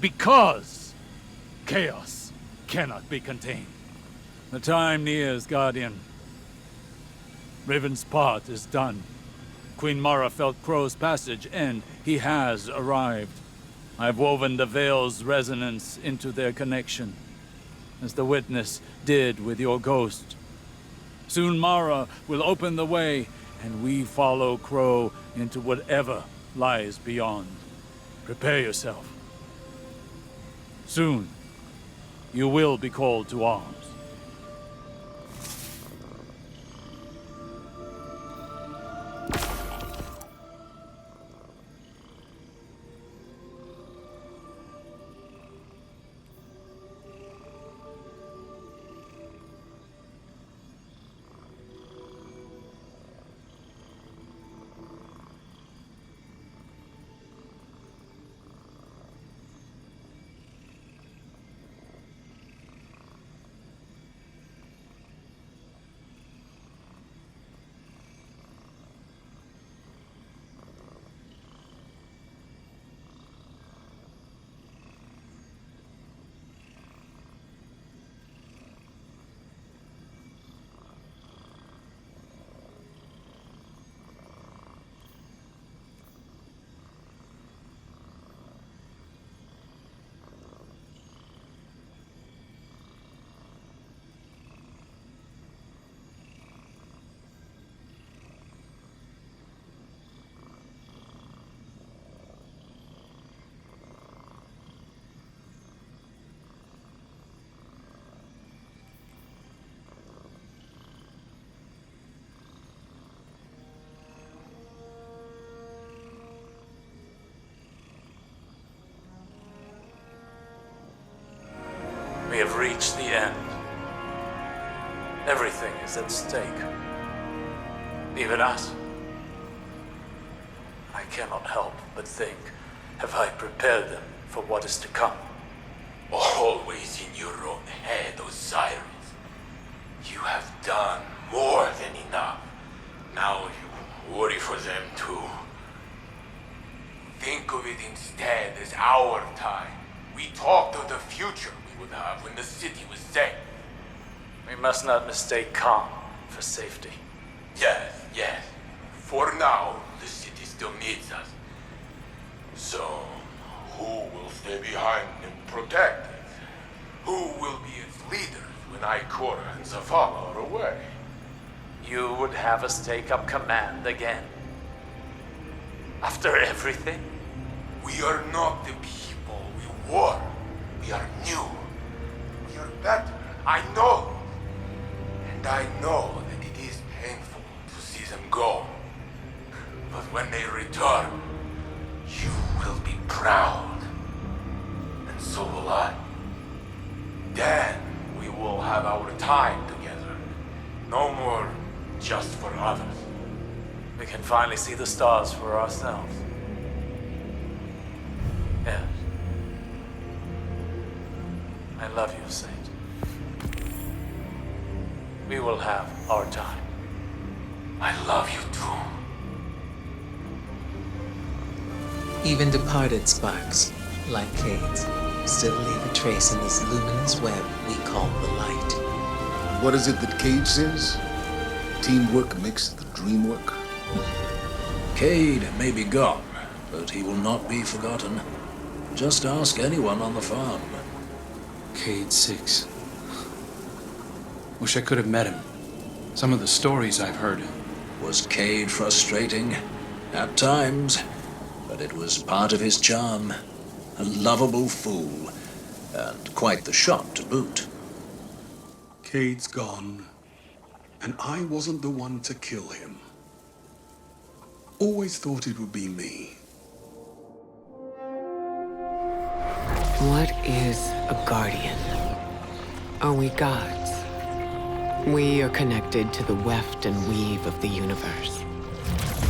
Because chaos cannot be contained. The time nears, Guardian. Riven's part is done. Queen Mara felt Crow's passage, and he has arrived. I've woven the Veil's resonance into their connection, as the Witness did with your ghost. Soon Mara will open the way, and we follow Crow into whatever lies beyond. Prepare yourself. Soon, you will be called to arms. We have reached the end. Everything is at stake. Even us. I cannot help but think, have I prepared them for what is to come? Always in your own head, Osiris. You have done more than enough. Now you worry for them too. Think of it instead as our time. We talked of the future we would have when the city was safe. We must not mistake calm for safety. Yes. For now, the city still needs us. So, who will stay behind and protect it? Who will be its leaders when Ikora and Zavala are away? You would have us take up command again? After everything? We are not the people we were. We are new. We are better. I know. And I know that it is painful to see them go. But when they return, you will be proud. And so will I. Then we will have our time together. No more just for others. We can finally see the stars for ourselves. Yes. I love you, Saint. We will have our time. I love you too. Even departed sparks, like Cade's, still leave a trace in this luminous web we call the light. What is it that Cade says? Teamwork makes the dream work? Cade may be gone, but he will not be forgotten. Just ask anyone on the farm. Cade 6. Wish I could have met him. Some of the stories I've heard. Was Cade frustrating? At times. But it was part of his charm. A lovable fool. And quite the shot to boot. Cade's gone. And I wasn't the one to kill him. Always thought it would be me. What is a guardian? Are we gods? We are connected to the weft and weave of the universe.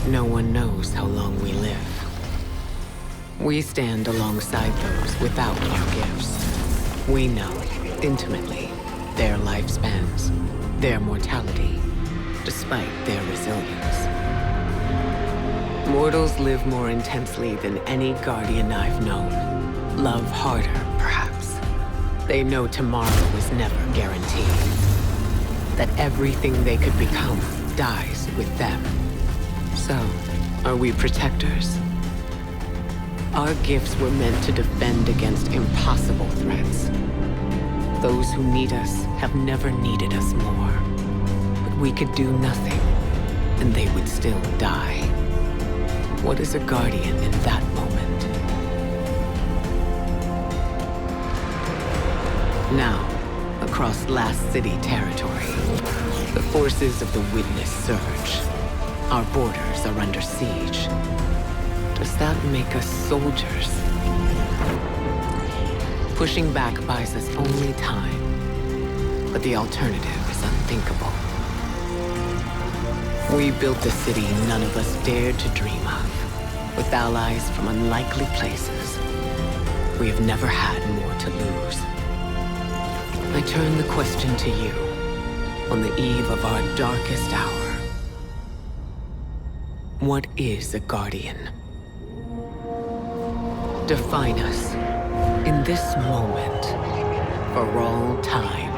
No one knows how long we live. We stand alongside those without our gifts. We know, intimately, their lifespans, their mortality, despite their resilience. Mortals live more intensely than any guardian I've known. Love harder, perhaps. They know tomorrow is never guaranteed. That everything they could become dies with them. So, are we protectors? Our gifts were meant to defend against impossible threats. Those who need us have never needed us more. But we could do nothing, and they would still die. What is a guardian in that moment? Now, across Last City territory, the forces of the Witness surge. Our borders are under siege. Does that make us soldiers? Pushing back buys us only time, but the alternative is unthinkable. We built a city none of us dared to dream of, with allies from unlikely places. We have never had more to lose. I turn the question to you, on the eve of our darkest hour. What is a guardian? Define us, in this moment, for all time.